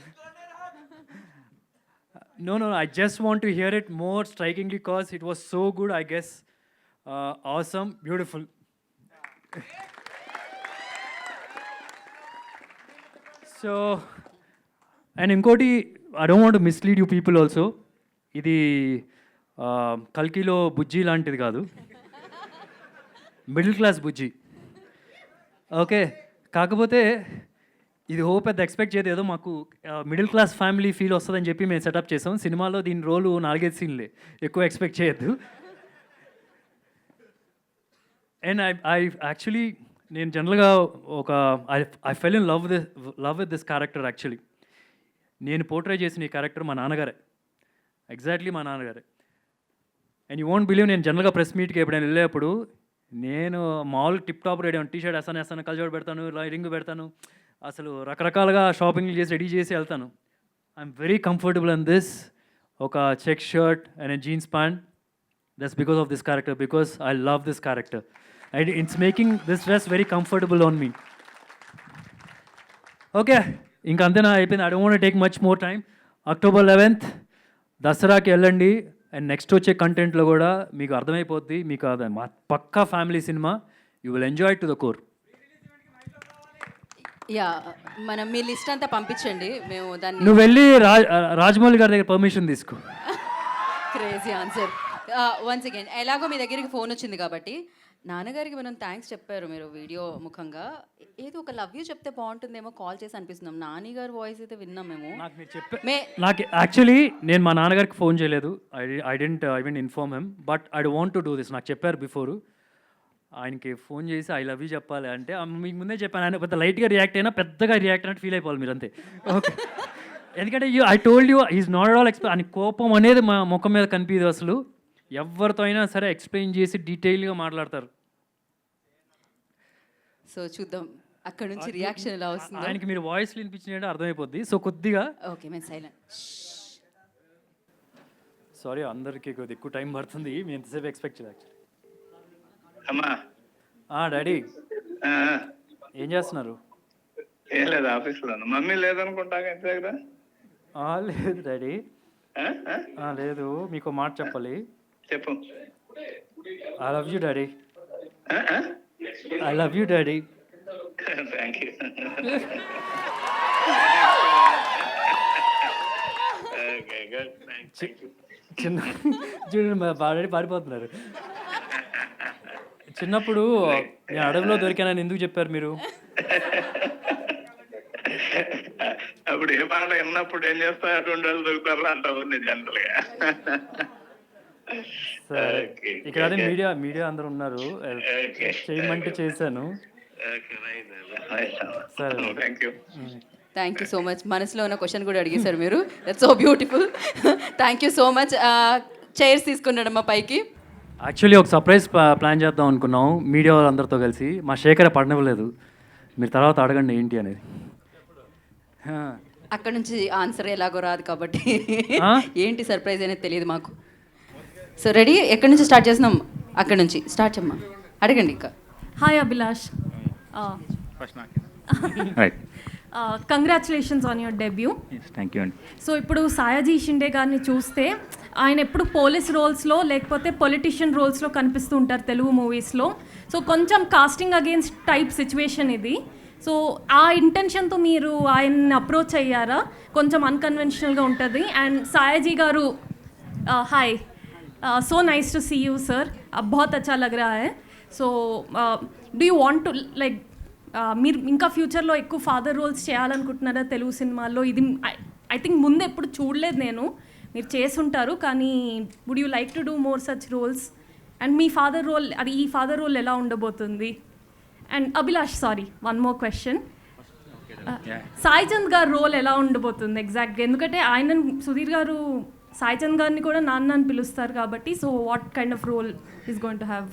No, no, I just want to hear it more strikingly because it was so good, I guess. Awesome, beautiful. So, and inkoti, I don't want to mislead you people also. ఇది కల్కిలో బుజ్జి లాంటిది కాదు, middle class బుజ్జి. Okay, కాకపోతే ఇది పెద్ద expect చేయదు, ఏదో మాకు middle class family feel వస్తుందని చెప్పి మేము సెటప్ చేసాం. సినిమాలో దీని రోలు 4-5 సీన్లే, ఎక్కువ ఎక్స్పెక్ట్ చేయొద్దు. అండ్ ఐ యాక్చువల్లీ నేను జనరల్గా I fell in love with this character. Actually నేను పోర్ట్రే చేసిన ఈ క్యారెక్టర్ మా నాన్నగారే, ఎగ్జాక్ట్లీ మా నాన్నగారే. అండ్ యూ వోంట్ బిలీవ్, నేను జనరల్గా ప్రెస్ మీట్కి ఎప్పుడైనా వెళ్ళేప్పుడు నేను మామూలుగా tip top ready T shirt వేస్తాను, కల్జోడు పెడతాను, రింగ్ పెడతాను, అసలు రకరకాలుగా షాపింగ్లు చేసి రెడీ చేసి వెళ్తాను. I'm very comfortable in this. ఒక check shirt and jeans pant, that's because of this character, because I love this character and it's making this dress very comfortable on me. Okay, ఇంకా అంతేనా, అయిపోయింది. I don't want take much more time. October 11th దసరాకి వెళ్ళండి. And next వచ్చే కంటెంట్లో కూడా మీకు అర్థమైపోద్ది, మీకు అది పక్కా ఫ్యామిలీ సినిమా. You will enjoy to the core. Yeah, మనం మీ లిస్ట్ అంతా పంపించండి, మేము దాన్ని. నువ్వు వెళ్ళి రాజమౌళి గారి దగ్గర పర్మిషన్ తీసుకో. Crazy answer. వన్స్ అగైన్, ఎలాగో మీ దగ్గరికి ఫోన్ వచ్చింది కాబట్టి నాన్నగారికి మనం థ్యాంక్స్ చెప్పారు మీరు వీడియో ముఖంగా. ఏదో ఒక లవ్ యూ చెప్తే బాగుంటుందేమో కాల్ చేసి అనిపిస్తున్నాం. నాని గారి వాయిస్ అయితే విన్నాం మేము. నాకు మీరు నాకు యాక్చువల్లీ నేను మా నాన్నగారికి ఫోన్ చేయలేదు. I didn't even inform him, but I want to do this. నాకు చెప్పారు బిఫోరు, ఆయనకి ఫోన్ చేసి ఐ లవ్ యూ చెప్పాలి అంటే మీకు ముందే చెప్పాను. ఆయన పెద్ద లైట్గా రియాక్ట్ అయినా పెద్దగా రియాక్ట్ అయినట్టు ఫీల్ అయిపోవాలి మీరు, అంతే. ఓకే, ఎందుకంటే I told you is not all explain. అని కోపం అనేది మా ముఖం మీద కనిపించదు అసలు. ఎవరితో అయినా సరే ఎక్స్ప్లెయిన్ చేసి డీటెయిల్గా మాట్లాడతారు. సో చూద్దాం అక్కడ నుంచి రియాక్షన్ ఎలా వస్తుంది. ఆయనకి మీరు వాయిస్లో వినిపించినట్టు అర్థమైపోద్ది. సో కొద్దిగా ఓకే, మేము సైలెంట్. సారీ, అందరికీ కొద్దిగా ఎక్కువ టైం పడుతుంది, మేము ఎంతసేపు ఎక్స్పెక్ట్ చేయలేదు యాక్చువల్లీ. అమ్మా, డాడీ ఏం చేస్తున్నారు? ఏం లేదు, ఆఫీస్లో. మమ్మీ లేదనుకుంటా ఇంటి దగ్గర. లేదు డాడీ, లేదు. మీకు మాట చెప్పాలి. చెప్పు. I love you daddy. I love you daddy. Thank you. చిన్న చూడండి, డాడీ పారిపోతున్నారు. చిన్నప్పుడు నేను అడవిలో దొరికానని ఎందుకు చెప్పారు మీరు? అప్పుడు ఏ మాట విన్నప్పుడు ఏం చేస్తా, 2 రోజులు దొరుకుతారు అంటావు జనరల్గా. సరే, ఇక్కడ అదే మీడియా అందరూ ఉన్నారు, చేయమంటే చేశాను. సరే, థ్యాంక్ యూ సో మచ్. మనసులో ఉన్న క్వశ్చన్ కూడా అడిగేశారు మీరు. That's so beautiful. Thank you so much. Chairs తీసుకున్నాడమ్మా పైకి. యాక్చువల్లీ ఒక సర్ప్రైజ్ ప్లాన్ చేద్దాం అనుకున్నాం మీడియా వాళ్ళందరితో కలిసి. మా శేఖర్ పడనివ్వలేదు. మీరు తర్వాత అడగండి ఏంటి అనేది. అక్కడ నుంచి ఆన్సర్ ఎలాగో రాదు కాబట్టి ఏంటి సర్ప్రైజ్ అనేది తెలియదు మాకు. సో రెడీ, ఎక్కడి నుంచి స్టార్ట్ చేస్తున్నాం? అక్కడ నుంచి స్టార్ట్ చేయమ్మా, అడగండి. ఇంకా hi Abhilash, congratulations on your debut. Thank you అండి. సో ఇప్పుడు సాయాజీ షిండే గారిని చూస్తే ఆయన ఎప్పుడు పోలీస్ రోల్స్లో లేకపోతే పొలిటీషియన్ రోల్స్లో కనిపిస్తూ ఉంటారు తెలుగు మూవీస్లో. సో కొంచెం కాస్టింగ్ అగేన్స్ట్ టైప్ సిచ్యువేషన్ ఇది. సో ఆ ఇంటెన్షన్తో మీరు ఆయన్ని అప్రోచ్ అయ్యారా? కొంచెం అన్కన్వెన్షనల్గా ఉంటుంది. And Sayaji garu, hi, so nice to see you sir, बहुत अच्छा लग रहा है. So do you want to like మీరు ఇంకా ఫ్యూచర్లో ఎక్కువ ఫాదర్ రోల్స్ చేయాలనుకుంటున్నారా తెలుగు సినిమాల్లో? ఇది ఐ థింక్ ముందు ఎప్పుడు చూడలేదు నేను, మీరు చేసుంటారు కానీ would you like to do more such roles? And మీ ఫాదర్ రోల్, అది ఈ ఫాదర్ రోల్ ఎలా ఉండబోతుంది? And Abhilash, sorry, one more question. Sai Chand గారి రోల్ ఎలా ఉండబోతుంది ఎగ్జాక్ట్గా? ఎందుకంటే ఆయన సుధీర్ గారు సాయి చంద్ గారిని కూడా నాన్న అని పిలుస్తారు కాబట్టి, so what kind of role is going to have?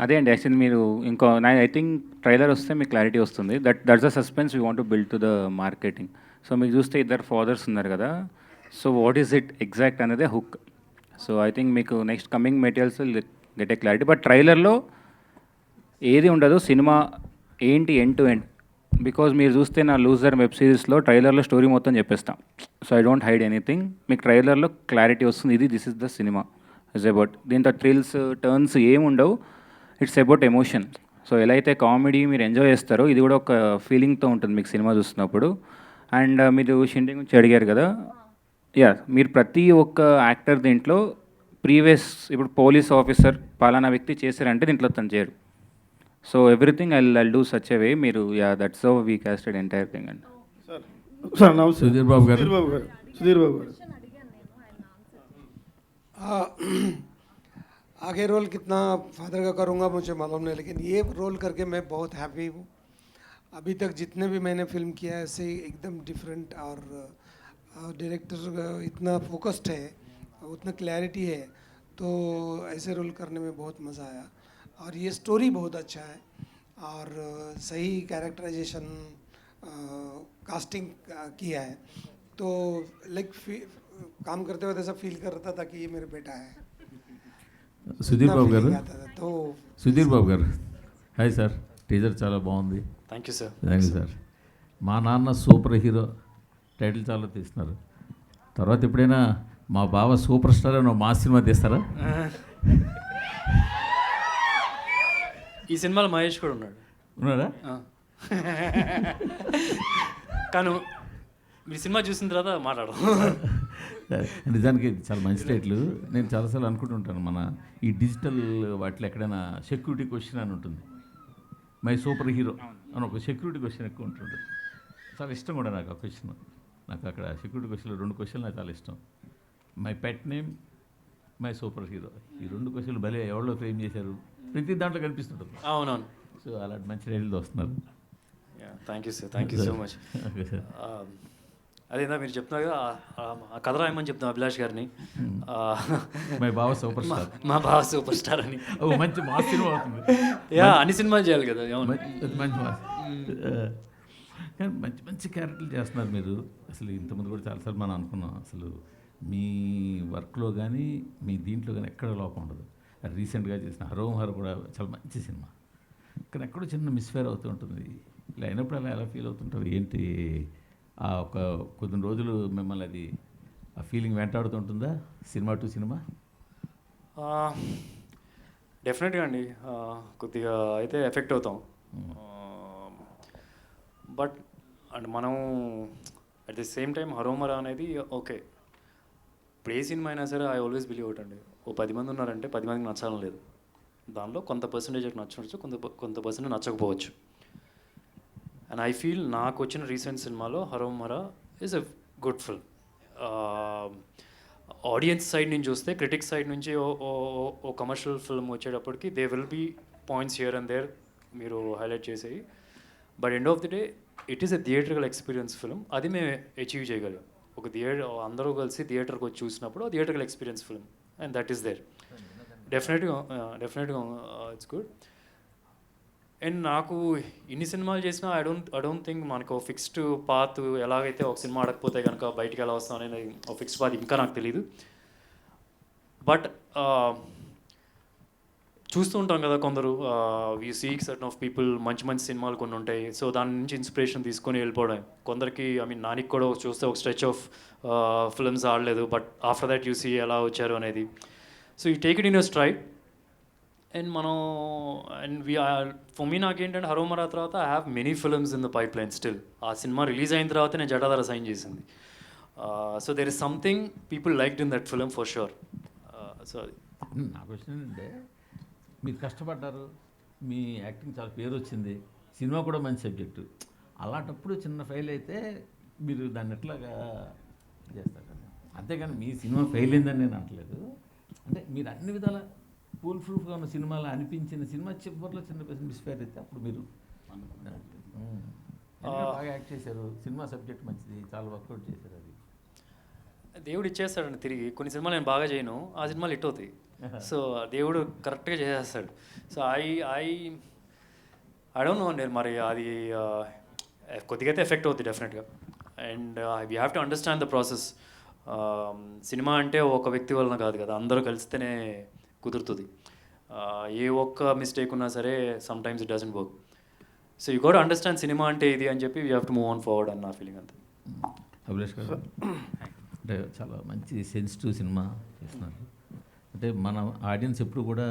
అదే అండి, యాక్చువల్లీ మీరు ఇంకో ఐ థింక్ ట్రైలర్ వస్తే మీకు క్లారిటీ వస్తుంది. That's the suspense we want to build to the marketing. So మీకు చూస్తే ఇద్దరు ఫాదర్స్ ఉన్నారు కదా, so what is it exact అనేది హుక్. సో ఐ థింక్ మీకు next coming materials get a clarity. But ట్రైలర్లో ఏది ఉండదు, సినిమా ఏంటి ఎండ్ టు ఎండ్ బికాజ్ మీరు చూస్తే నా లూజర్ వెబ్ సిరీస్లో ట్రైలర్లో స్టోరీ మొత్తం చెప్పేస్తాం. So I don't hide anything. మీకు ట్రైలర్లో క్లారిటీ వస్తుంది, దిస్ ఇస్ ద సినిమా ఇట్స్ అబౌట్. దీంతో థ్రిల్స్ టర్న్స్ ఏముండవు, ఇట్స్ అబౌట్ ఎమోషన్. సో ఎలా అయితే కామెడీ మీరు ఎంజాయ్ చేస్తారో ఇది కూడా ఒక ఫీలింగ్తో ఉంటుంది మీకు సినిమా చూస్తున్నప్పుడు. అండ్ మీరు షిండే గురించి అడిగారు కదా, మీరు ప్రతి ఒక్క యాక్టర్ దీంట్లో ప్రీవియస్ ఇప్పుడు పోలీస్ ఆఫీసర్ పలానా వ్యక్తి చేశారంటే దీంట్లో తను చేయరు. So everything I do such a way. మీరు that's how we casted entire thing అండి. సార్ నమస్తే. సుధీర్ బాబు గారు. आगे रोल कितना फादर का करूँगा मुझे मालूम नहीं, लेकिन ये रोल करके मैं बहुत हैप्पी हूँ. अभी तक जितने भी मैंने फिल्म किया है ऐसे एकदम डिफरेंट, और डायरेक्टर इतना फोकस्ड है, उतना क्लैरिटी है, तो ऐसे रोल करने में बहुत मज़ा आया. और ये स्टोरी बहुत अच्छा है, और सही कैरेक्टराइजेशन कास्टिंग किया है, तो लाइक काम करते वक्त ऐसा फील कर रहा था कि ये मेरा बेटा है. సుధీర్ బాబు గారు. तो సుధీర్ బాబు గారు, హాయ్ సార్. టీజర్ చాలా బాగుంది. Thank you sir. Thank you sir. మా నాన్న సూపర్ హీరో టైటిల్ చాలా తీస్తున్నారు. తర్వాత ఎప్పుడైనా మా బావ సూపర్ స్టార్ అని మా సినిమా తీస్తారా? ఈ సినిమాలో మహేష్ కూడా ఉన్నాడు. ఉన్నారా? కానీ మీరు సినిమా చూసిన తర్వాత మాట్లాడదాం. నిజానికి చాలా మంచి టైటిల్. నేను చాలాసార్లు అనుకుంటుంటాను, మన ఈ డిజిటల్ వాటిలో ఎక్కడైనా సెక్యూరిటీ క్వశ్చన్ అని ఉంటుంది, మై సూపర్ హీరో అని ఒక సెక్యూరిటీ క్వశ్చన్ ఎక్కువ ఉంటుంది. చాలా ఇష్టం కూడా నాకు ఆ క్వశ్చన్. నాకు అక్కడ సెక్యూరిటీ క్వశ్చన్లో 2 క్వశ్చన్లు నాకు చాలా ఇష్టం. My pet name, my super hero. ఈ 2 క్వశ్చన్లు భలే ఎవరో ఫ్రేమ్ చేశారు, ప్రతి దాంట్లో కనిపిస్తుంటుంది. అవునవును. సో అలాంటి మంచి టైటిల్తో వస్తున్నారు. Thank you sir. Thank you so much. Okay sir. అదేందా మీరు చెప్తున్నారు కదా, ఆ కథ రాయమని చెప్తాం అభిలాష్ గారిని. మై బావ సూపర్ స్టార్. మా బావ సూపర్ స్టార్ అని. మంచి మాస్ సినిమా అవుతుంది. అన్ని సినిమాలు చేయాలి కదా. మంచి మాస్. కానీ మంచి మంచి క్యారెక్టర్లు చేస్తున్నారు మీరు. అసలు ఇంతకుముందు కూడా చాలాసార్లు మనం అనుకున్నాం, అసలు మీ వర్క్లో కానీ మీ దీంట్లో కానీ ఎక్కడ లోపం ఉండదు. రీసెంట్గా చేసిన హరోం హర్ కూడా చాలా మంచి సినిమా, కానీ ఎక్కడో చిన్న మిస్ఫేర్ అవుతూ ఉంటుంది. ఇలా అయినప్పుడు అలా ఎలా ఫీల్ అవుతుంటారు ఏంటి? ఆ ఒక కొన్ని రోజులు మిమ్మల్ని అది ఆ ఫీలింగ్ వెంటాడుతుంటుందా సినిమా టు సినిమా? డెఫినెట్గా అండి, కొద్దిగా అయితే ఎఫెక్ట్ అవుతాం. బట్ అండ్ మనం అట్ ది సేమ్ టైం హరోమరా అనేది ఓకే, ఇప్పుడు ఏ సినిమా అయినా సరే ఐ ఆల్వేస్ బిలీవ్ అవుట్ అండి. ఓ 10 మంది ఉన్నారంటే 10 మందికి నచ్చాలని లేదు. దానిలో కొంత పర్సంటేజ్ నచ్చవచ్చు, కొంత పర్సెంటేజ్ నచ్చకపోవచ్చు. అండ్ ఐ ఫీల్ నాకు వచ్చిన రీసెంట్ సినిమాలో Harom Hara is a good film. Audience side నుంచి చూస్తే, క్రిటిక్స్ సైడ్ నుంచి ఓ కమర్షియల్ ఫిల్మ్ వచ్చేటప్పటికి they will be points here and there మీరు హైలైట్ చేసేవి. But end of the day it is a theatrical experience film. అది మేము అచీవ్ చేయగలం. ఒక అందరూ కలిసి థియేటర్కి వచ్చి చూసినప్పుడు theatrical experience film, and that is there. డెఫినెట్గా ఇట్స్ గుడ్. అండ్ నాకు ఇన్ని సినిమాలు చేసినా ఐ డోంట్ థింక్ మనకు ఫిక్స్డ్ పాత్, ఎలాగైతే ఒక సినిమా ఆడకపోతే కనుక బయటికి ఎలా వస్తాం అనేది ఒక ఫిక్స్డ్ పాత్ ఇంకా నాకు తెలియదు. బట్ చూస్తూ ఉంటాం కదా, కొందరు we seek certain of people, మంచి మంచి సినిమాలు కొన్ని ఉంటాయి. సో దాని నుంచి ఇన్స్పిరేషన్ తీసుకొని వెళ్ళిపోవడం. కొందరికి నానికి కూడా చూస్తే ఒక స్ట్రెచ్ ఆఫ్ ఫిల్మ్స్ ఆడలేదు, but after that you see ఎలా వచ్చారు అనేది. So you take it in your stride. And for me నాకేంటంటే హరోమరా తర్వాత I have many films in the pipeline still. ఆ సినిమా రిలీజ్ అయిన తర్వాత నేను జటాధార సైన్ చేసింది. So there is something people liked in that film for sure. So నా క్వశ్చన్ ఏంటంటే, మీరు కష్టపడ్డారు, మీ యాక్టింగ్ చాలా పేరు వచ్చింది, సినిమా కూడా మంచి సబ్జెక్టు. అలాంటప్పుడు చిన్న ఫెయిల్ అయితే మీరు దాన్ని ఎట్లాగా చేస్తారు కదా? అంతేగాని మీ సినిమా ఫెయిల్ అయిందని నేను అనట్లేదు. అంటే మీరు అన్ని విధాల ఫుల్ ప్రూఫ్గా ఉన్న సినిమాలు అనిపించిన సినిమా చివరిలో చిన్న మిస్ఫేర్ అయితే అప్పుడు మీరు బాగా యాక్ట్ చేశారు, సినిమా సబ్జెక్ట్ మంచిది, చాలా వర్కౌట్ చేశారు. అది దేవుడు ఇచ్చేస్తాడండి తిరిగి. కొన్ని సినిమాలు నేను బాగా చేయను, ఆ సినిమాలు హిట్ అవుతాయి. సో దేవుడు కరెక్ట్గా చేసేస్తాడు. సో ఐ డోంట్ నో అండి, మరి అది కొద్దిగా అయితే ఎఫెక్ట్ అవుతుంది డెఫినెట్గా. And we have to understand the process. Cinema అంటే ఒక వ్యక్తి వలన కాదు కదా, అందరూ కలిస్తేనే కుదురుతుంది. ఏ ఒక్క మిస్టేక్ ఉన్నా సరే sometimes it doesn't work. So you got understand cinema అంటే ఇది అని చెప్పి you have to move on forward అని నా ఫీలింగ్ అంతే. అభిలాష్ గారు అంటే చాలా మంచి సెన్సిటివ్ సినిమా చేస్తున్నారు. అంటే మన ఆడియన్స్ ఎప్పుడు కూడా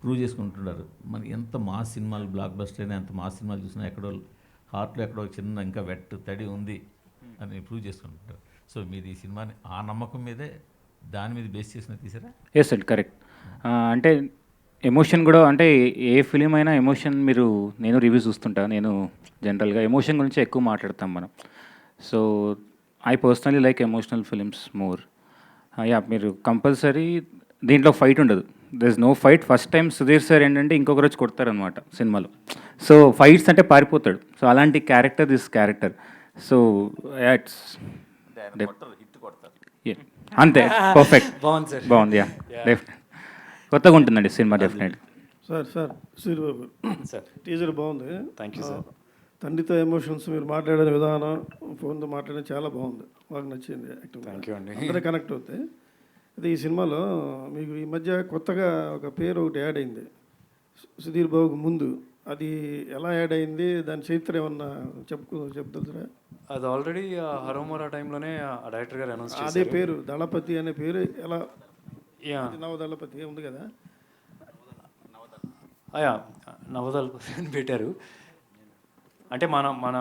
ప్రూవ్ చేసుకుంటున్నారు. మన ఎంత మాస్ సినిమాలు బ్లాక్ బస్టర్ అయినా ఎంత మాస్ సినిమాలు చూసినా ఎక్కడో హార్ట్లో ఎక్కడో చిన్న ఇంకా తడి ఉంది అని ప్రూవ్ చేసుకుంటుంటారు. సో మీరు ఈ సినిమాని ఆ నమ్మకం మీదే దాని మీద బేస్ చేసిన తీసారా? ఎస్ అండి, కరెక్ట్. అంటే ఎమోషన్ కూడా అంటే ఏ ఫిలిం అయినా ఎమోషన్ నేను రివ్యూస్ చూస్తుంటా. నేను జనరల్గా ఎమోషన్ గురించి ఎక్కువ మాట్లాడతాం మనం. So I personally like emotional films more. Yeah, మీరు కంపల్సరీ దీంట్లో ఫైట్ ఉండదు. There is no fight. First time Sudheer sir ఏంటంటే ఇంకొక రోజు కొడతారనమాట సినిమాలో. సో ఫైట్స్ అంటే పారిపోతాడు. సో అలాంటి character this character. So it's అంతే, పర్ఫెక్ట్. బాగుంది సార్, బాగుంది. యా, డెఫినెట్ కొత్తగా ఉంటుందండి సినిమా definite. Sir Sribabu sir teaser బాగుంది. Thank you sir. తండ్రితో ఎమోషన్స్ మీరు మాట్లాడే విధానం, ఫోన్తో మాట్లాడడం చాలా బాగుంది, బాగా నచ్చింది. థ్యాంక్ యూ అండి. అందరూ కనెక్ట్ అవుతాయి. అయితే ఈ సినిమాలో మీకు ఈ మధ్య కొత్తగా ఒక పేరు ఒకటి యాడ్ అయింది సుధీర్ బాబుకు ముందు. అది ఎలా యాడ్ అయింది, దాని చరిత్ర ఏమన్నా చెప్తారా? అది ఆల్రెడీ హరోమోరా టైంలోనే ఆ డైరెక్టర్ గారు అనౌన్స్ చేశారు. అదే పేరు దళపతి అనే పేరు ఎలా? యా, నవదళపతి ఉంది కదా, అయా నవదళపతి అని పెట్టారు. అంటే మన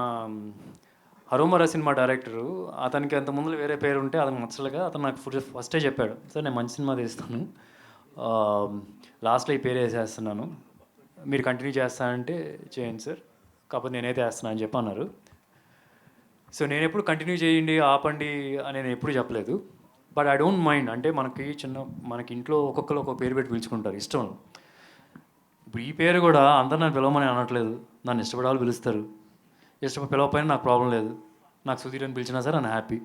హరోమరా సినిమా డైరెక్టరు అతనికి అంత ముందు వేరే పేరు ఉంటే అతనికి నచ్చలేక అతను నాకు ఫస్టే చెప్పాడు, సార్ నేను మంచి సినిమా తీస్తాను, లాస్ట్లో ఈ పేరు వేసేస్తున్నాను, మీరు కంటిన్యూ చేస్తానంటే చేయండి సార్, కాకపోతే నేనైతే వేస్తున్నాను అని చెప్పి అన్నారు. సో నేను ఎప్పుడు కంటిన్యూ చేయండి ఆపండి అని నేను ఎప్పుడు చెప్పలేదు. But I don't mind. అంటే మనకి ఇంట్లో ఒక్కొక్కరు ఒక్కొక్క పేరు పెట్టి పిలుచుకుంటారు ఇష్టం. ఇప్పుడు ఈ పేరు కూడా అందరు నన్ను పిలవమని అనట్లేదు, నన్ను ఇష్టపడాలి పిలుస్తారు. పిలవకపోయినా నాకు ప్రాబ్లం లేదు. నాకు సుధీర్ అని పిలిచినా సరే నేను హ్యాపీ.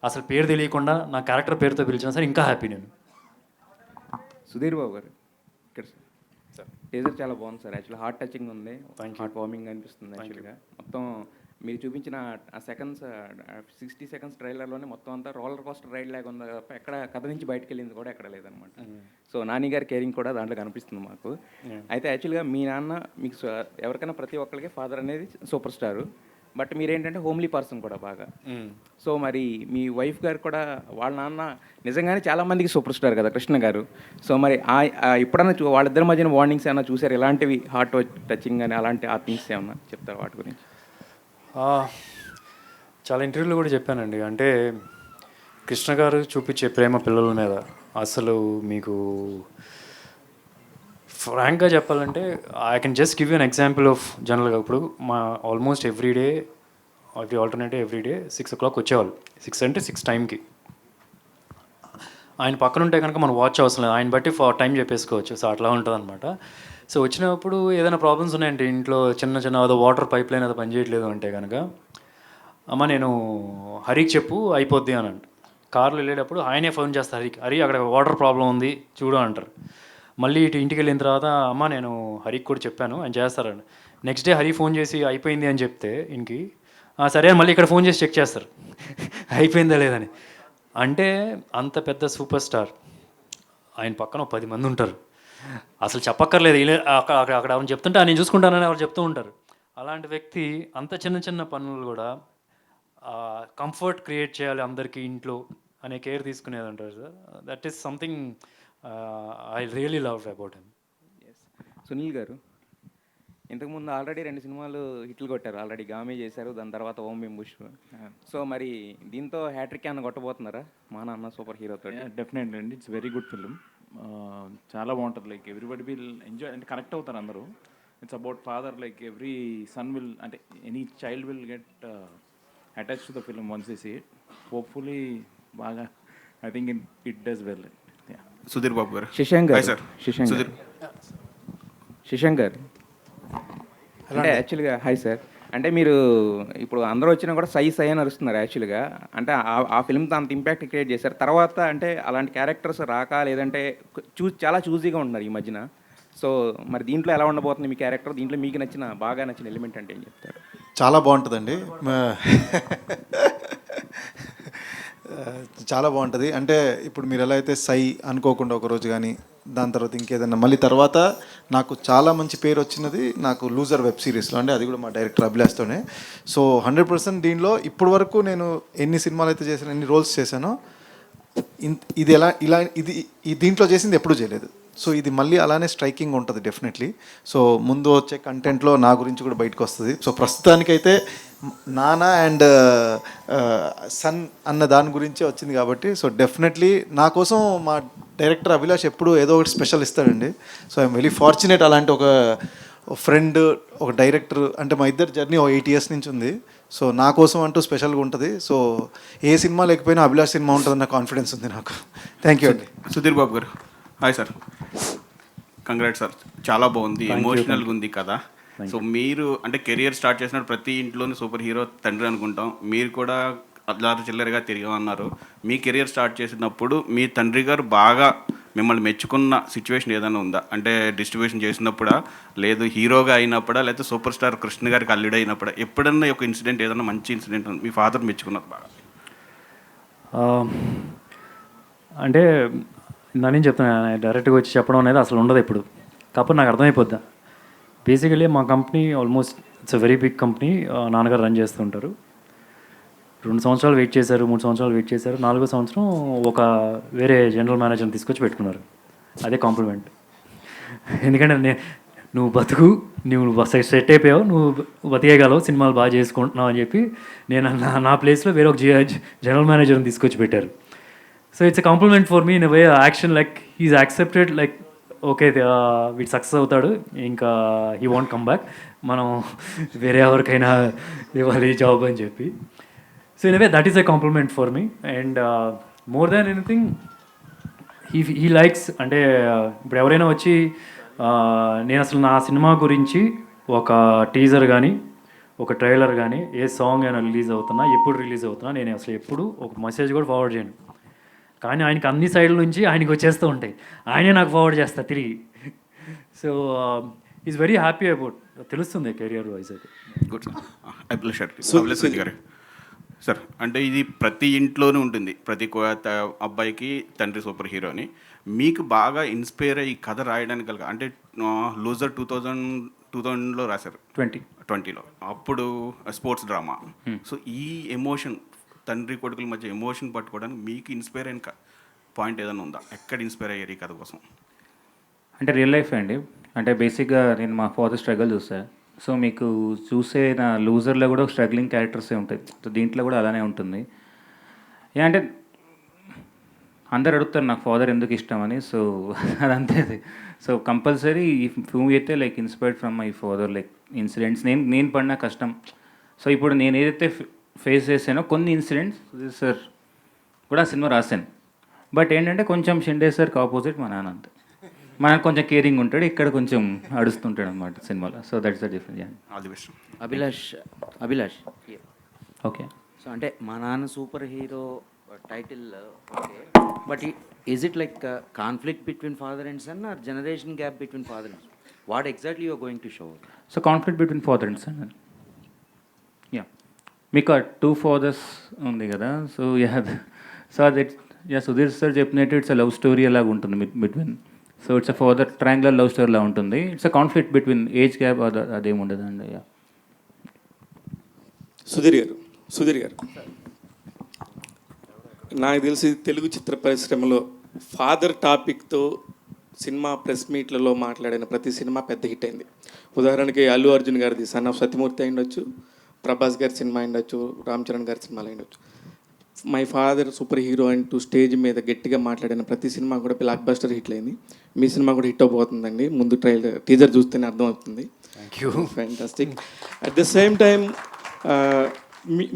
అసలు పేరు తెలియకుండా నా క్యారెక్టర్ పేరుతో పిలిచినా సరే ఇంకా హ్యాపీ నేను. సుధీర్ బాబు గారు ఇక్కడ సార్ టీజర్ చాలా బాగుంది సార్. యాక్చువల్లీ హార్ట్ టచింగ్ ఉంది, హార్ట్ వార్మింగ్ అనిపిస్తుంది. యాక్చువల్గా మొత్తం మీరు చూపించిన ఆ సెకండ్స్ 60 సెకండ్స్ ట్రైలర్లోనే మొత్తం అంతా రోలర్ కోస్టర్ రైడ్ లాగా ఉంది తప్ప ఎక్కడ కథ నుంచి బయటకు వెళ్ళింది కూడా ఎక్కడ లేదనమాట. సో నాని గారి కేరింగ్ కూడా దాంట్లో కనిపిస్తుంది మాకు. అయితే యాక్చువల్గా మీ నాన్న మీకు ఎవరికైనా ప్రతి ఒక్కరికి ఫాదర్ అనేది సూపర్ స్టారు, బట్ మీరేంటంటే హోమ్లీ పర్సన్ కూడా బాగా. సో మరి మీ వైఫ్ గారు కూడా వాళ్ళ నాన్న నిజంగానే చాలామందికి సూపర్ స్టార్ కదా కృష్ణ గారు. సో మరి ఎప్పుడన్నా వాళ్ళిద్దరి మధ్యన వార్నింగ్స్ ఏమైనా చూసారు, ఇలాంటివి హార్ట్ టచింగ్ అని అలాంటి ఆ థింగ్స్ ఏమన్నా చెప్తారు వాటి గురించి? చాలా ఇంటర్వ్యూలో కూడా చెప్పానండి. అంటే కృష్ణ గారు చూపించే ప్రేమ పిల్లల మీద అసలు మీకు ఫ్రాంక్గా చెప్పాలంటే I can just give you an example of జనరల్గా ఇప్పుడు మా almost every alternative every day 6 o'clock వచ్చేవాళ్ళు. 6 అంటే 6 టైంకి. ఆయన పక్కన ఉంటే కనుక మనం వాచ్ అవసరం లేదు, ఆయన బట్టి టైం చెప్పేసుకోవచ్చు. సో అట్లా ఉంటుంది అనమాట. సో వచ్చినప్పుడు ఏదైనా ప్రాబ్లమ్స్ ఉన్నాయంటే ఇంట్లో చిన్న అదో వాటర్ పైప్ లైన్ అది పనిచేయట్లేదు అంటే కనుక అమ్మ నేను హరికి చెప్పు అయిపోద్ది అని అంట. కార్లో వెళ్ళేటప్పుడు ఆయనే ఫోన్ చేస్తారు హరి అక్కడ వాటర్ ప్రాబ్లం ఉంది చూడు అంటారు. మళ్ళీ ఇటు ఇంటికి వెళ్ళిన తర్వాత అమ్మ నేను హరికి కూడా చెప్పాను ఆయన చేస్తారండి. నెక్స్ట్ డే హరి ఫోన్ చేసి అయిపోయింది అని చెప్తే ఇంటికి సరే మళ్ళీ ఇక్కడ ఫోన్ చేసి చెక్ చేస్తారు అయిపోయిందా లేదని. అంటే అంత పెద్ద సూపర్ స్టార్ ఆయన పక్కన 10 మంది ఉంటారు, అసలు చెప్పక్కర్లేదు. అక్కడ ఎవరు చెప్తుంటే నేను చూసుకుంటానని ఎవరు చెప్తూ ఉంటారు. అలాంటి వ్యక్తి అంత చిన్న పనులు కూడా కంఫర్ట్ క్రియేట్ చేయాలి అందరికీ ఇంట్లో అనే కేర్ తీసుకునేది అంటారు sir. That is something I really love about him. Sunil గారు ఇంతకుముందు ఆల్రెడీ 2 సినిమాలు హిట్లు కొట్టారు. ఆల్రెడీ గామే చేశారు, దాని తర్వాత ఓం బిం బుష్. సో మరి దీంతో హ్యాట్రిక్ ఏమైనా కొట్టబోతున్నారా మా నాన్న సూపర్ హీరోతో? డెఫినెట్లీ అండి, ఇట్స్ వెరీ గుడ్ ఫిలిం. చాలా బాగుంటుంది. లైక్ ఎవ్రీబడి విల్ ఎంజాయ్ అంటే కనెక్ట్ అవుతారు అందరూ. It's about father, like every son will అంటే any child will get attach to the film once they see it. Hopefully బాగా I think it does well. Sudheer Babu గారు. శశాంక్ గారు అంటే యాక్చువల్గా హాయ్ సార్. అంటే మీరు ఇప్పుడు అందరూ వచ్చినా కూడా సై అని అరుస్తున్నారు యాక్చువల్గా. అంటే ఆ ఫిల్మ్తో అంత ఇంపాక్ట్ క్రియేట్ చేశారు. తర్వాత అంటే అలాంటి క్యారెక్టర్స్ రాక లేదంటే చాలా చూజీగా ఉంటున్నారు ఈ మధ్యన. సో మరి దీంట్లో ఎలా ఉండబోతుంది మీ క్యారెక్టర్? దీంట్లో మీకు బాగా నచ్చిన ఎలిమెంట్ అంటే ఏం చెప్తారు? చాలా బాగుంటుందండి. చాలా బాగుంటుంది. అంటే ఇప్పుడు మీరు ఎలా అయితే సై అనుకోకుండా ఒకరోజు కానీ, దాని తర్వాత ఇంకేదన్నా మళ్ళీ తర్వాత నాకు చాలా మంచి పేరు వచ్చినది నాకు లూజర్ వెబ్ సిరీస్లో, అంటే అది కూడా మా డైరెక్టర్ అభిలాష్తోనే. సో 100% దీనిలో ఇప్పటి వరకు నేను ఎన్ని సినిమాలు అయితే చేశాను, ఎన్ని రోల్స్ చేశానో ఇది దీంట్లో చేసింది ఎప్పుడూ చేయలేదు. సో ఇది మళ్ళీ అలానే స్ట్రైకింగ్ ఉంటుంది డెఫినెట్లీ. సో ముందు వచ్చే కంటెంట్లో నా గురించి కూడా బయటకు వస్తుంది. సో ప్రస్తుతానికైతే నానా అండ్ సన్ అన్న దాని గురించే వచ్చింది కాబట్టి, సో డెఫినెట్లీ నా కోసం మా డైరెక్టర్ అభిలాష్ ఎప్పుడు ఏదో ఒకటి స్పెషల్ ఇస్తాడండి. సో ఐఎమ్ వెరీ ఫార్చునేట్ అలాంటి ఒక ఫ్రెండ్, ఒక డైరెక్టర్. అంటే మా ఇద్దరు జర్నీ 8 years నుంచి ఉంది. సో నా కోసం అంటూ స్పెషల్గా ఉంటుంది. సో ఏ సినిమా లేకపోయినా అభిలాష్ సినిమా ఉంటుందన్న కాన్ఫిడెన్స్ ఉంది నాకు. థ్యాంక్ యూ అండి. సుధీర్ బాబు గారు, హాయ్ సార్. కంగ్రాట్స్ సార్, చాలా బాగుంది, ఎమోషనల్గా ఉంది కదా. సో మీరు అంటే కెరియర్ స్టార్ట్ చేసినప్పుడు ప్రతి ఇంట్లోనే సూపర్ హీరో తండ్రి అనుకుంటాం. మీరు కూడా అల్లారు చిల్లరగా తిరిగామన్నారు. మీ కెరియర్ స్టార్ట్ చేసినప్పుడు మీ తండ్రి గారు బాగా మిమ్మల్ని మెచ్చుకున్న సిచ్యువేషన్ ఏదైనా ఉందా? అంటే డిస్ట్రిబ్యూషన్ చేసినప్పుడా, లేదు హీరోగా అయినప్పుడా, లేకపోతే సూపర్ స్టార్ కృష్ణ గారికి అల్లుడు అయినప్పుడా, ఎప్పుడన్నా ఒక ఇన్సిడెంట్, ఏదైనా మంచి ఇన్సిడెంట్ మీ ఫాదర్ మెచ్చుకున్నది బాగా? అంటే నేనేం చెప్తాను, డైరెక్ట్గా వచ్చి చెప్పడం అనేది అసలు ఉండదు ఇప్పుడు. కాకపోతే నాకు అర్థమైపోద్దా. బేసికలీ మా company almost it's a very big company. నాన్నగారు రన్ చేస్తుంటారు. 2 సంవత్సరాలు వెయిట్ చేశారు, 3 సంవత్సరాలు వెయిట్ చేశారు. 4వ సంవత్సరం ఒక వేరే జనరల్ మేనేజర్ని తీసుకొచ్చి పెట్టుకున్నారు. అదే కాంప్లిమెంట్. ఎందుకంటే నువ్వు బతుకు, నువ్వు సెట్ అయిపోయావు, నువ్వు బతికేయగలవు, సినిమాలు బాగా చేసుకుంటున్నావు అని చెప్పి నేను నా ప్లేస్లో వేరే ఒక జనరల్ మేనేజర్ని తీసుకొచ్చి పెట్టారు. So it's a compliment for me in way action. Like he's accepted, like okay వీడు సక్సెస్ అవుతాడు, ఇంకా హీ వాంట్ కమ్ బ్యాక్, మనం వేరే ఎవరికైనా ఇవ్వాలి జాబ్ అని చెప్పి. So in way that is a compliment for me. And more than anything he likes, అంటే ఇప్పుడు ఎవరైనా వచ్చి నేను అసలు నా సినిమా గురించి ఒక టీజర్ కానీ, ఒక ట్రైలర్ కానీ, ఏ సాంగ్ అయినా రిలీజ్ అవుతున్నా, ఎప్పుడు రిలీజ్ అవుతున్నా, నేను అసలు ఎప్పుడు ఒక మెసేజ్ కూడా ఫార్వర్డ్ చేయను. కానీ ఆయనకి అన్ని సైడ్ల నుంచి ఆయనకి వచ్చేస్తూ ఉంటాయి, ఆయనే నాకు ఫార్వర్డ్ చేస్తారు తిరిగి. So is very happy about, తెలుస్తుంది కెరియర్ వైజ్ అయితే. Good sir. గారు సార్, అంటే ఇది ప్రతి ఇంట్లోనూ ఉంటుంది, ప్రతి అబ్బాయికి తండ్రి సూపర్ హీరో అని. మీకు బాగా ఇన్స్పైర్ అయ్యి కథ రాయడానికి కనుక, అంటే లూజర్ 2000లో రాశారు, 2020లో, అప్పుడు స్పోర్ట్స్ డ్రామా. సో ఈ ఎమోషన్, తండ్రి కొడుకుల మధ్య ఎమోషన్ పట్టుకోవడానికి మీకు ఇన్స్పైర్ అయిన పాయింట్ ఏదైనా ఉందా? ఎక్కడ ఇన్స్పైర్ అయ్యారు ఈ కథ కోసం? అంటే రియల్ లైఫ్ అండి. అంటే బేసిక్గా నేను మా ఫాదర్ స్ట్రగుల్ చూసాను. సో మీకు చూసే నా లూజర్లో కూడా స్ట్రగ్లింగ్ క్యారెక్టర్సే ఉంటాయి. సో దీంట్లో కూడా అలానే ఉంటుంది. అంటే అందరు అడుగుతారు నాకు ఫాదర్ ఎందుకు ఇష్టమని. సో అదంతే. సో కంపల్సరీ ఈ మూవీ అయితే like inspired from my father, like incidents, నేను పడిన కష్టం. సో ఇప్పుడు నేను ఏదైతే ఫేస్ చేశానో కొన్ని ఇన్సిడెంట్స్ సార్ కూడా సినిమా రాశాను. బట్ ఏంటంటే కొంచెం షిండే సార్కి ఆపోజిట్ మా నాన్న, అంతే. మనకు కొంచెం కేరింగ్ ఉంటాడు, ఇక్కడ కొంచెం అడుస్తుంటాడు అనమాట సినిమాలో. So that's the difference. All the best. Abhilash okay. So అంటే మా నాన్న super hero title okay, but is it like conflict between father and son or generation gap between father and son? What exactly you're going to show? So conflict between father and son. Yeah, మీకు 2 fathers ఉంది కదా. So so that Sudheer sir చెప్పినట్టు it's a love story అలాగా ఉంటుంది between. So it's a father triangular love story లా ఉంటుంది. It's a conflict between age gap, అదేముండదు అండి. యా. సుధీర్ గారు, నాకు తెలిసి తెలుగు చిత్ర పరిశ్రమలో ఫాదర్ టాపిక్తో సినిమా ప్రెస్ మీట్లలో మాట్లాడిన ప్రతి సినిమా పెద్ద హిట్ అయింది. ఉదాహరణకి అల్లు అర్జున్ గారిది సన్ ఆఫ్ సత్యమూర్తి అయి ఉండొచ్చు, ప్రభాస్ గారి సినిమా అయిండొచ్చు, రామ్ చరణ్ గారి సినిమాలు అయిండొచ్చు. మై ఫాదర్ సూపర్ హీరో అంటూ స్టేజ్ మీద గట్టిగా మాట్లాడిన ప్రతి సినిమా కూడా బ్లాక్ బస్టర్ హిట్ అయింది. మీ సినిమా కూడా హిట్ అవబోతుందండి. ముందు టీజర్ చూస్తేనే అర్థమవుతుంది. Fantastic. At the same time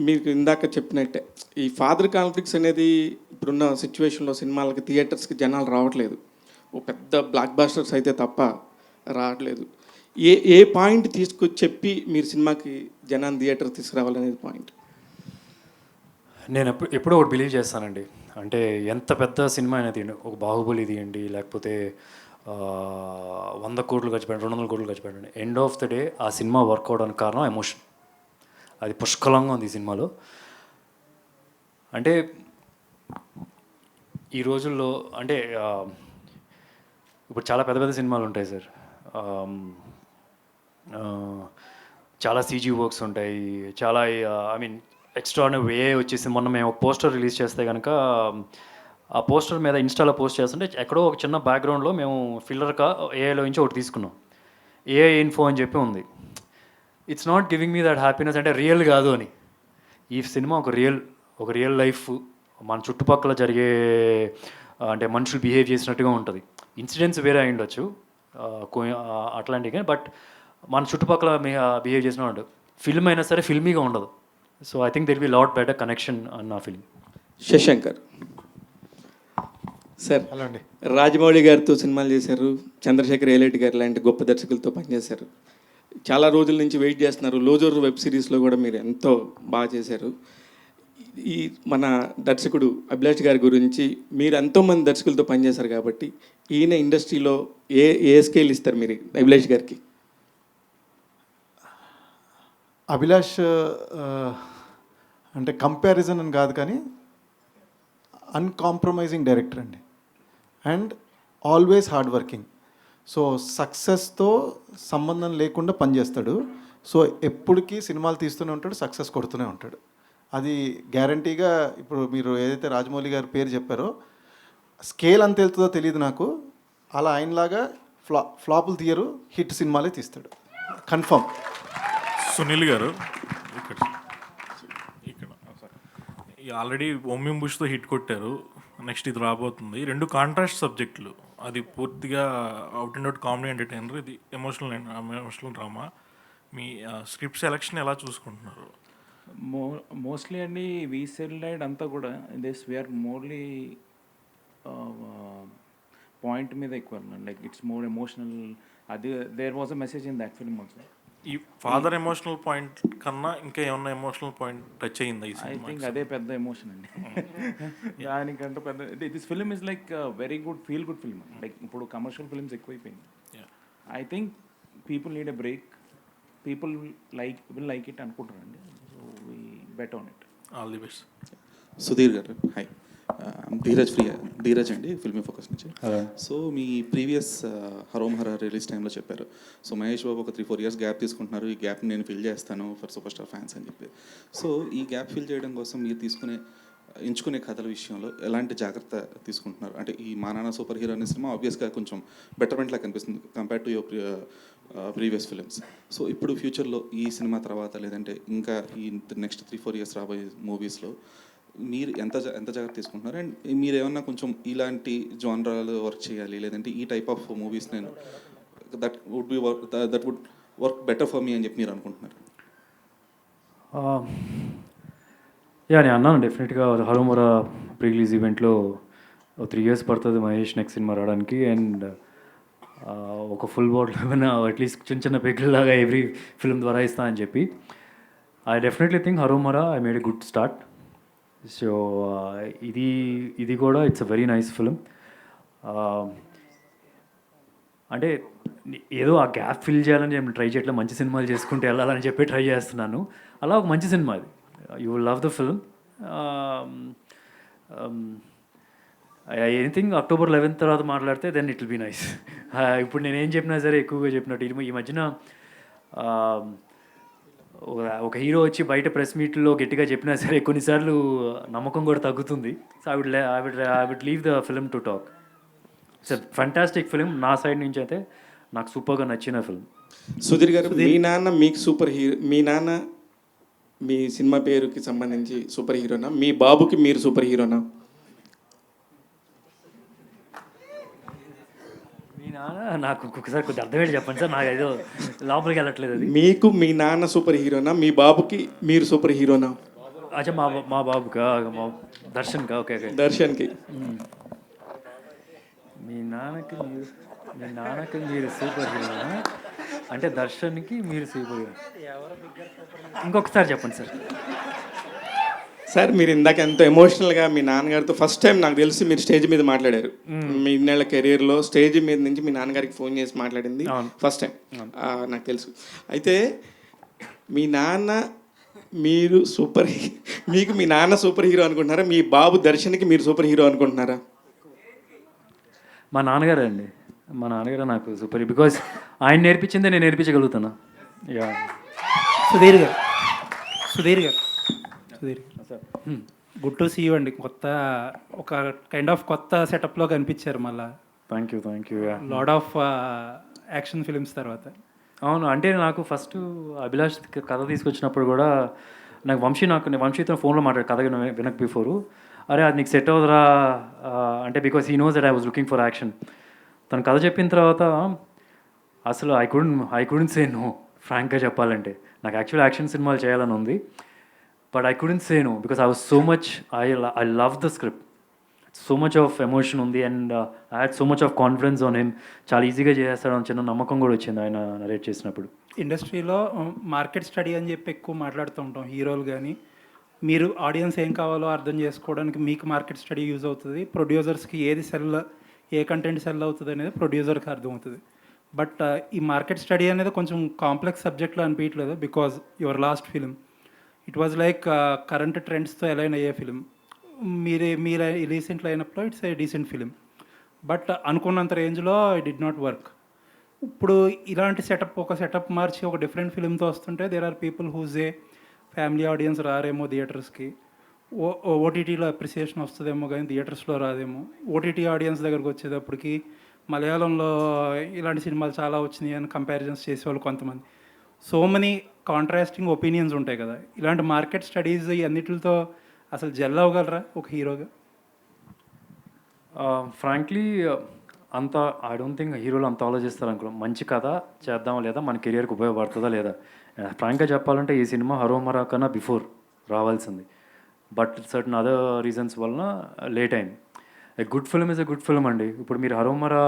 మీకు ఇందాక చెప్పినట్టే ఈ ఫాదర్ కాన్ఫ్లిక్ట్స్ అనేది ఇప్పుడున్న సిచ్యువేషన్లో సినిమాలకి, థియేటర్స్కి జనాలు రావట్లేదు. ఓ పెద్ద బ్లాక్ బస్టర్స్ అయితే తప్ప రావట్లేదు. ఏ పాయింట్ తీసుకొచ్చి చెప్పి మీరు సినిమాకి జనాన్ని థియేటర్ తీసుకురావాలనేది పాయింట్? నేను ఎప్పుడో ఒకటి బిలీవ్ చేస్తానండి. అంటే ఎంత పెద్ద సినిమా అయినా తీయండి, ఒక బాహుబలి తీయండి, లేకపోతే 100 కోట్లు ఖర్చు పెట్టండి, 200 కోట్లు ఖర్చు పెట్టండి, ఎండ్ ఆఫ్ ద డే ఆ సినిమా వర్క్ అవడానికి కారణం ఎమోషన్. అది పుష్కలంగా ఉంది ఈ సినిమాలో. అంటే ఈ రోజుల్లో అంటే ఇప్పుడు చాలా పెద్ద పెద్ద సినిమాలు ఉంటాయి సార్. చాలా సీజీ వర్క్స్ ఉంటాయి, చాలా ఐ మీన్ ఎక్స్ట్రానరీ వే వచ్చేసి మొన్న మేము ఒక పోస్టర్ రిలీజ్ చేస్తే కనుక ఆ పోస్టర్ మీద ఇన్స్టాలో పోస్ట్ చేస్తుంటే ఎక్కడో ఒక చిన్న బ్యాక్గ్రౌండ్లో మేము ఫిల్లర్గా ఏఐలో నుంచి ఒకటి తీసుకున్నాం. ఏఐ ఇన్ఫో అని చెప్పి ఉంది. It's not giving me that happiness, అంటే రియల్ కాదు అని. ఈ సినిమా ఒక రియల్ లైఫ్ మన చుట్టుపక్కల జరిగే అంటే మనుషులు బిహేవ్ చేసినట్టుగా ఉంటుంది. ఇన్సిడెంట్స్ వేరే అయి ఉండొచ్చు అట్లాంటివి, బట్ మన చుట్టుపక్కల బిహేవ్ చేసిన ఉంటుంది. ఫిల్మ్ అయినా సరే ఫిల్మీగా ఉండదు. So I think there be lot better connection అన్న నా ఫీలింగ్. శశాంకర్ సార్, హలో అండి. రాజమౌళి గారితో సినిమాలు చేశారు, చంద్రశేఖర్ ఏలేటి గారు లాంటి గొప్ప దర్శకులతో పనిచేశారు. చాలా రోజుల నుంచి వెయిట్ చేస్తున్నారు. లోజర్ వెబ్ సిరీస్లో కూడా మీరు ఎంతో బాగా చేశారు. ఈ మన దర్శకుడు అభిలాష్ గారి గురించి మీరు ఎంతోమంది దర్శకులతో పనిచేశారు కాబట్టి ఈయన ఇండస్ట్రీలో ఏ స్కేల్ ఇస్తారు మీరు అభిలాష్ గారికి? అభిలాష్ అంటే కంపారిజన్ అని కాదు, కానీ అన్కాంప్రమైజింగ్ డైరెక్టర్ అండి, and always hard working. So సక్సెస్తో సంబంధం లేకుండా పనిచేస్తాడు. సో ఎప్పటికీ సినిమాలు తీస్తూనే ఉంటాడు, సక్సెస్ కొడుతూనే ఉంటాడు. అది గ్యారంటీగా. ఇప్పుడు మీరు ఏదైతే రాజమౌళి గారి పేరు చెప్పారో, స్కేల్ అంత వెళ్తుందో తెలియదు నాకు, అలా ఆయనలాగా ఫ్లాపులు తీయరు, హిట్ సినిమాలే తీస్తాడు, కన్ఫర్మ్. సునీల్ గారు ఇక్కడ ఆల్రెడీ ఓమ్యం బుష్తో హిట్ కొట్టారు, నెక్స్ట్ ఇది రాబోతుంది. రెండు కాంట్రాస్ట్ సబ్జెక్టులు, అది పూర్తిగా out and out comedy entertainer, ఇది ఎమోషనల్ డ్రామా. మీ స్క్రిప్ట్ సెలెక్షన్ ఎలా చూసుకుంటున్నారు? మోస్ట్లీ అండి వీ సెల్డ్ అంతా కూడా దిస్ వీఆర్ మోర్లీ పాయింట్ మీద ఎక్కువ, లైక్ ఇట్స్ మోర్ ఎమోషనల్. అది there was a message in that film also. ఈ ఫాదర్ ఎమోషనల్ పాయింట్ కన్నా ఇంకా ఏమన్నా ఎమోషనల్ పాయింట్ టచ్ అయ్యిందా ఈ ఐ థింక్ అదే పెద్ద ఎమోషన్ అండి. దానికంటే పెద్ద this film is like very good feel good film. Like ఇప్పుడు కమర్షియల్ ఫిల్మ్స్ ఎక్కువైపోయింది. I think people need a break, people will like it అనుకుంటారండి. So we bet on it. All the best. Sudheer గారు hi, Dheeraj అండి filmy focus నుంచి. So మీ previous Harom Hara release టైంలో చెప్పారు, so Mahesh Babu ఒక 3-4 years గ్యాప్ తీసుకుంటున్నారు, ఈ గ్యాప్ నేను ఫిల్ చేస్తాను ఫర్ సూపర్ స్టార్ ఫ్యాన్స్ అని చెప్పి. సో ఈ గ్యాప్ ఫిల్ చేయడం కోసం మీరు ఎంచుకునే కథల విషయంలో ఎలాంటి జాగ్రత్త తీసుకుంటున్నారు? అంటే ఈ మా నాన్న సూపర్ హీరో అనే సినిమా ఆబ్వియస్గా కొంచెం బెటర్మెంట్ లాగా కనిపిస్తుంది compare to your previous films. So ఇప్పుడు ఫ్యూచర్లో ఈ సినిమా తర్వాత లేదంటే ఇంకా ఈ నెక్స్ట్ 3-4 years రాబోయే మూవీస్లో మీరు ఎంత జాగ్రత్త తీసుకుంటున్నారు? అండ్ మీరు ఏమన్నా కొంచెం ఇలాంటి జానరాలు వర్క్ చేయాలి, లేదంటే ఈ టైప్ ఆఫ్ మూవీస్ నేను that wood work better for me అని చెప్పి మీరు అనుకుంటున్నారు? నేను అన్నాను డెఫినెట్గా హరోమోరా ప్రీ రిలీజ్ ఈవెంట్లో 3 years పడుతుంది మహేష్ నెక్స్ట్ సినిమా రావడానికి. అండ్ ఒక ఫుల్ బాటిల్ అట్లీస్ట్ చిన్న పెగ్గులాగా ఎవ్రీ ఫిల్మ్ ద్వారా ఇస్తా అని చెప్పి. I definitely think Harom Hara I made a good start. So ఇది కూడా it's a very nice film. అంటే ఏదో ఆ గ్యాప్ ఫిల్ చేయాలని చెప్పి ట్రై చేయట్లేదు, మంచి సినిమాలు చేసుకుంటూ వెళ్ళాలని చెప్పి ట్రై చేస్తున్నాను. అలా ఒక మంచి సినిమా అది, you will love the film. Anything October 11th తర్వాత మాట్లాడితే then it will be nice. ఇప్పుడు నేనేం చెప్పినా సరే ఎక్కువగా చెప్పినట్టు ఈ మధ్యన ఒక హీరో వచ్చి బయట ప్రెస్ మీట్లో గట్టిగా చెప్పినా సరే కొన్నిసార్లు నమ్మకం కూడా తగ్గుతుంది. So I would leave the film to talk. It's a fantastic film. నా సైడ్ నుంచి అయితే నాకు సూపర్గా నచ్చిన ఫిల్మ్. సుధీర్ గారు, మీ నాన్న మీకు సూపర్ హీరో, మీ నాన్న మీ సినిమా పేరుకి సంబంధించి సూపర్ హీరోనా, మీ బాబుకి మీరు సూపర్ హీరోనా? మీ నాన్న నాకు ఒక్కొక్కసారి కొద్దిగా అర్థమేంటి చెప్పండి సార్, నాకు ఏదో లోపలికి వెళ్ళట్లేదు అది. మీకు మీ నాన్న సూపర్ హీరోనా, మీ బాబుకి మీరు సూపర్ హీరోనా? అచ్చా మా బాబుకా, మా దర్శన్కా? Okay okay, దర్శన్కి. మీ నాన్నకి మీరు సూపర్ హీరోనా అంటే దర్శన్కి మీరు సూపర్ హీరో. ఇంకొకసారి చెప్పండి సార్. సార్ మీరు ఇందాక ఎంతో ఎమోషనల్గా మీ నాన్నగారితో ఫస్ట్ టైం నాకు తెలిసి మీరు స్టేజ్ మీద మాట్లాడారు. మీ ఇన్నేళ్ల కెరీర్లో స్టేజ్ మీద నుంచి మీ నాన్నగారికి ఫోన్ చేసి మాట్లాడింది ఫస్ట్ టైం నాకు తెలుసు. అయితే మీ నాన్న మీరు మీకు మీ నాన్న సూపర్ హీరో అనుకుంటున్నారా, మీ బాబు దర్శన్కి మీరు సూపర్ హీరో అనుకుంటున్నారా? మా నాన్నగారే అండి, మా నాన్నగారే నాకు సూపర్, బికాజ్ ఆయన నేర్పించిందే నేను నేర్పించగలుగుతాను. Yeah. Sudheer garu Sudheer sir, good to see you అండి. ఒక కైండ్ ఆఫ్ కొత్త సెటప్లో కనిపించారు మళ్ళా. Thank you. Load of action films తర్వాత. అవును, అంటే నాకు ఫస్ట్ అభిలాష్ కథ తీసుకొచ్చినప్పుడు కూడా నాకు వంశీతో ఫోన్లో మాట్లాడు కథ వినక బిఫోరు, అరే అది నీకు సెట్ అవుదరా అంటే, because he knows that I was looking for action. తను కథ చెప్పిన తర్వాత అసలు ఐ కుడెంట్ సే నో, ఫ్రాంక్గా చెప్పాలంటే. నాకు యాక్చువల్ యాక్షన్ సినిమాలు చేయాలని ఉంది, but I couldn't say no because I was so much I love the script. So much of emotion ఉంది and I had so much of confidence on him. చాలా ఈజీగా చేస్తాడని చిన్న నమ్మకం కూడా వచ్చింది ఆయన నరేట్ చేసినప్పుడు. ఇండస్ట్రీలో మార్కెట్ స్టడీ అని చెప్పి ఎక్కువ మాట్లాడుతూ ఉంటాం హీరోలు, కానీ మీరు ఆడియన్స్ ఏం కావాలో అర్థం చేసుకోవడానికి మీకు మార్కెట్ స్టడీ యూజ్ అవుతుంది. ప్రొడ్యూసర్స్కి ఏ కంటెంట్ సెల్ అవుతుంది అనేది ప్రొడ్యూసర్కి అర్థమవుతుంది. బట్ ఈ మార్కెట్ స్టడీ అనేది కొంచెం కాంప్లెక్స్ సబ్జెక్ట్లో అనిపించలేదు, because your last film it was like current ట్రెండ్స్తో అలైన్ అయ్యే ఫిలిం. మీరు రీసెంట్లో అయినప్పుడు it's a decent film, but అనుకున్నంత రేంజ్లో ఇట్ డిడ్ నాట్ వర్క్. ఇప్పుడు ఇలాంటి ఒక సెటప్ మార్చి ఒక డిఫరెంట్ ఫిలింతో వస్తుంటే there are people whose a family audience రారేమో థియేటర్స్కి, ఓటీటీలో అప్రిసియేషన్ వస్తుందేమో కానీ థియేటర్స్లో రాదేమో. ఓటీటీ ఆడియన్స్ దగ్గరకు వచ్చేటప్పటికి మలయాళంలో ఇలాంటి సినిమాలు చాలా వచ్చినాయి అని కంపారిజన్స్ చేసేవాళ్ళు కొంతమంది. సో మెనీ కాంట్రాస్టింగ్ ఒపీనియన్స్ ఉంటాయి కదా. ఇలాంటి మార్కెట్ స్టడీస్ అన్నిటితో అసలు జెల్ అవ్వగలరా ఒక హీరోగా? ఫ్రాంక్లీ అంత ఐ డోంట్ థింక్ హీరోలు అంత ఆలోచిస్తారు అనుకో. మంచి కథ చేద్దామా లేదా, మన కెరియర్కి ఉపయోగపడుతుందా లేదా. ఫ్రాంక్గా చెప్పాలంటే ఈ సినిమా హరోమరా కన్నా బిఫోర్ రావాల్సింది, బట్ సర్టన్ అదర్ రీజన్స్ వలన లేట్ అయింది. ఎ good film is a good film అండి. ఇప్పుడు మీరు హరోమరా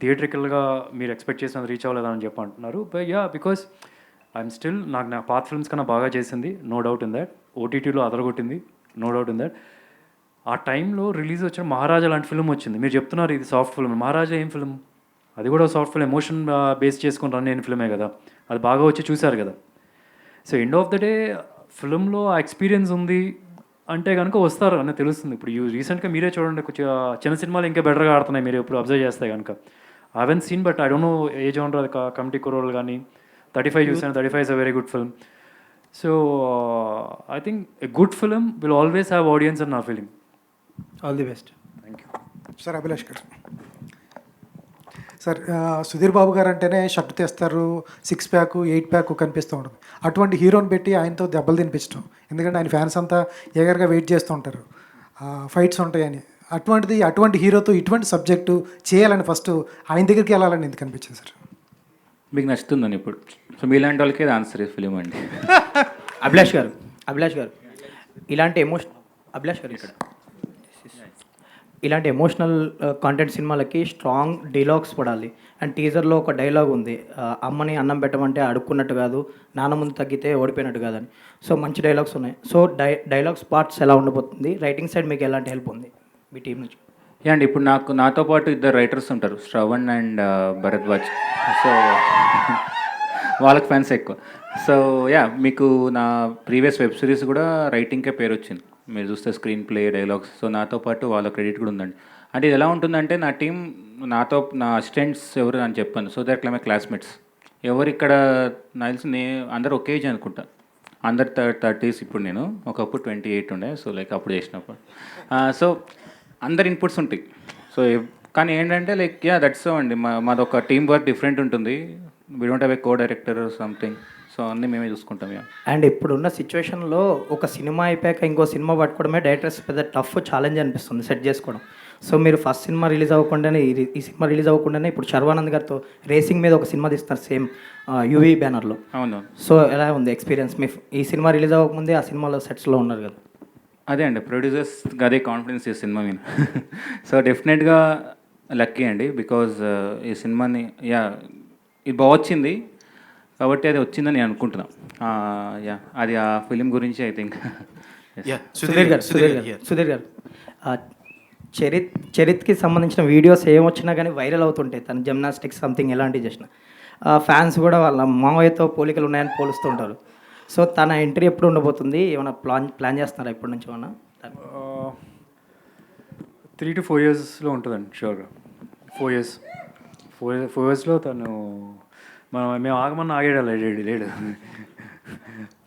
థియేట్రికల్గా మీరు ఎక్స్పెక్ట్ చేసినంత రీచ్ అవ్వలేదా అని చెప్పి అంటున్నారు. But yeah, because I'm still నా పాత ఫిల్మ్స్ కన్నా బాగా చేసింది, నో డౌట్ ఇన్ దాట్. ఓటీటీలో అదరగొట్టింది, నో డౌట్ ఇన్ దాట్. ఆ టైంలో రిలీజ్ వచ్చిన మహారాజా లాంటి ఫిల్మ్ వచ్చింది. మీరు చెప్తున్నారు ఇది సాఫ్ట్ ఫిల్మ్, మహారాజా ఏం ఫిల్మ్, అది కూడా సాఫ్ట్ ఫిల్మ్, ఎమోషన్ బేస్ చేసుకుని రన్ అయిన ఫిల్మే కదా. అది బాగా వచ్చి చూశారు కదా. So end of the day ఫిల్మ్లో ఆ ఎక్స్పీరియన్స్ ఉంది అంటే కనుక వస్తారు అని తెలుస్తుంది. ఇప్పుడు రీసెంట్గా మీరే చూడండి, కొంచెం చిన్న సినిమాలు ఇంకా బెటర్గా ఆడుతున్నాయి మీరు ఎప్పుడు అబ్జర్వ్ చేస్తే కనుక. I haven't seen, but I don't know a genre అది కమిటీ కురోల్ కానీ 35 చూసాను. 35 is a very good film. So I think a good film will always have audience అన్ నా feeling. All the best. Thank you sir. Abhilash గారు sir, Sudheer Babu గారు అంటేనే shirt తెస్తారు, 6 pack 8 pack కనిపిస్తూ ఉంటుంది. అటువంటి హీరోని పెట్టి ఆయనతో దెబ్బలు తినిపించడం, ఎందుకంటే ఆయన ఫ్యాన్స్ అంతా ఏగర్గా వెయిట్ చేస్తూ ఉంటారు ఫైట్స్ ఉంటాయని. అటువంటి హీరోతో ఇటువంటి సబ్జెక్టు చేయాలని ఫస్ట్ ఆయన దగ్గరికి వెళ్ళాలని ఎందుకు అనిపించింది సార్? మీకు నచ్చుతుందని ఇప్పుడు. సో మీలాంటి వాళ్ళకి ఆన్సర్ ఫిలిం అండి. అభిలాష్ గారు ఇలాంటి ఇలాంటి ఎమోషనల్ కాంటెంట్ సినిమాలకి స్ట్రాంగ్ డైలాగ్స్ పడాలి. అండ్ టీజర్లో ఒక డైలాగ్ ఉంది, అమ్మని అన్నం పెట్టమంటే అడుక్కున్నట్టు కాదు, నాన్న ముందు తగ్గితే ఓడిపోయినట్టు కాదని. సో మంచి డైలాగ్స్ ఉన్నాయి. సో డైలాగ్స్ పార్ట్స్ ఎలా ఉండబోతుంది, రైటింగ్ సైడ్ మీకు ఎలాంటి హెల్ప్ ఉంది మీ టీం నుంచి? యా అండి, ఇప్పుడు నాతో పాటు 2 రైటర్స్ ఉంటారు, శ్రవణ్ అండ్ భరద్వాజ్. సో వాళ్ళకి ఫ్యాన్స్ ఎక్కువ. సో యా, మీకు నా ప్రీవియస్ వెబ్ సిరీస్ కూడా రైటింగ్కే పేరు వచ్చింది. మీరు చూస్తే స్క్రీన్ ప్లే, డైలాగ్స్. సో నాతో పాటు వాళ్ళ క్రెడిట్ కూడా ఉందండి. అంటే ఇది ఎలా ఉంటుందంటే, నా టీం నా అసిస్టెంట్స్ ఎవరు అని చెప్పాను. సో దట్ మై క్లాస్మేట్స్ ఎవరు ఇక్కడ నాకు తెలిసి అందరు ఒకే ఏజ్ అనుకుంటా. అందరు 30s. ఇప్పుడు నేను ఒకప్పుడు 28 ఉండే. సో లైక్ అప్పుడు చేసినప్పుడు సో అందరు ఇన్పుట్స్ ఉంటాయి. సో కానీ ఏంటంటే లైక్ యా దట్స్ సో అండి, మాది ఒక టీం వర్క్ డిఫరెంట్ ఉంటుంది. We don't have a co director something. So అన్నీ మేమే చూసుకుంటాం. అండ్ ఇప్పుడున్న సిచ్యువేషన్లో ఒక సినిమా అయిపోయాక ఇంకో సినిమా పట్టుకోవడమే డైరెక్టర్స్ పెద్ద టఫ్ ఛాలెంజ్ అనిపిస్తుంది సెట్ చేసుకోవడం. సో మీరు ఫస్ట్ సినిమా రిలీజ్ అవ్వకుండానే ఈ సినిమా రిలీజ్ అవ్వకుండానే ఇప్పుడు శర్వానంద్ గారితో రేసింగ్ మీద ఒక సినిమా తీస్తారు, సేమ్ యూవీ బ్యానర్లో. అవును. సో ఎలా ఉంది ఎక్స్పీరియన్స్? మీ ఈ సినిమా రిలీజ్ అవ్వకముందే ఆ సినిమాలో సెట్స్లో ఉన్నారు కదా. అదే అండి, ప్రొడ్యూసర్స్ అదే కాన్ఫిడెన్స్ ఈ సినిమా మీద. సో డెఫినెట్గా లక్కీ అండి, బికాజ్ ఈ సినిమాని యా ఇది బాగా వచ్చింది కాబట్టి అది వచ్చిందని నేను అనుకుంటున్నాను. యా అది ఆ ఫిలిం గురించి ఐ థింక్. సుధీర్ గారు చరిత్కి సంబంధించిన వీడియోస్ ఏమొచ్చినా కానీ వైరల్ అవుతుంటాయి. తన జిమ్నాస్టిక్స్ సంథింగ్ ఎలాంటివి చేసిన ఫ్యాన్స్ కూడా వాళ్ళ మామయ్యతో పోలికలు ఉన్నాయని పోలుస్తూ ఉంటారు. సో తన ఎంట్రీ ఎప్పుడు ఉండబోతుంది, ఏమైనా ప్లాన్ చేస్తున్నారా ఇప్పటి నుంచి ఏమన్నా? 3 to 4 yearsలో ఉంటుందండి షూర్గా. 4 yearsలో తను మేము ఆగమని ఆగాడు లేడు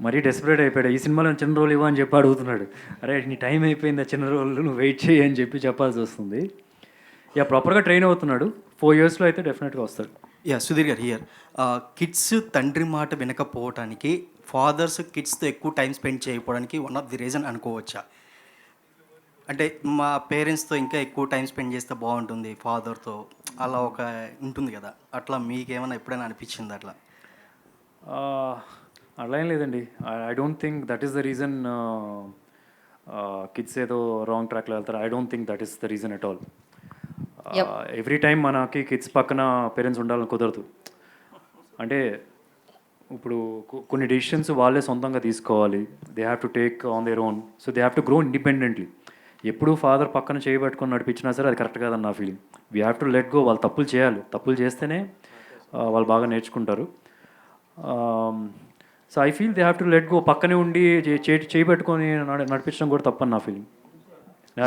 మరీ డెస్పరేట్ అయిపోయాడు. ఈ సినిమాలో చిన్న రోల్ ఇవ్వని చెప్పి అడుగుతున్నాడు. అరే నీ టైం అయిపోయింది, చిన్న రోల్ నువ్వు వెయిట్ చేయి అని చెప్పాల్సి వస్తుంది. ఇక ప్రాపర్గా ట్రైన్ అవుతున్నాడు. 4 yearsలో అయితే డెఫినెట్గా వస్తాడు. సుధీర్ గారు హియర్. కిడ్స్ తండ్రి మాట వినకపోవడానికి ఫాదర్స్ కిడ్స్తో ఎక్కువ టైం స్పెండ్ చేయకపోవడానికి వన్ ఆఫ్ ది రీజన్ అనుకోవచ్చా? అంటే మా పేరెంట్స్తో ఇంకా ఎక్కువ టైం స్పెండ్ చేస్తే బాగుంటుంది ఫాదర్తో, అలా ఒక ఉంటుంది కదా, అట్లా మీకేమైనా ఎప్పుడైనా అనిపించింది అట్లా? అలా ఏం లేదండి. I don't think that is the reason kids ఏదో రాంగ్ ట్రాక్లో వెళ్తారు. I don't think that is the reason at all. Every time మనకి కిడ్స్ పక్కన పేరెంట్స్ ఉండాలని కుదరదు. అంటే ఇప్పుడు కొన్ని డెసిషన్స్ వాళ్ళే సొంతంగా తీసుకోవాలి. They have to take on their own. So they have to grow independently. ఎప్పుడు ఫాదర్ పక్కన చేయబెట్టుకొని నడిపించినా సరే అది కరెక్ట్ కాదని నా feeling. We have to let go. వాళ్ళు తప్పులు చేయాలి, తప్పులు చేస్తేనే వాళ్ళు బాగా నేర్చుకుంటారు. So I feel they have to let go. పక్కనే ఉండి చేయబెట్టుకొని నడిపించడం కూడా తప్పని నా ఫీలింగ్.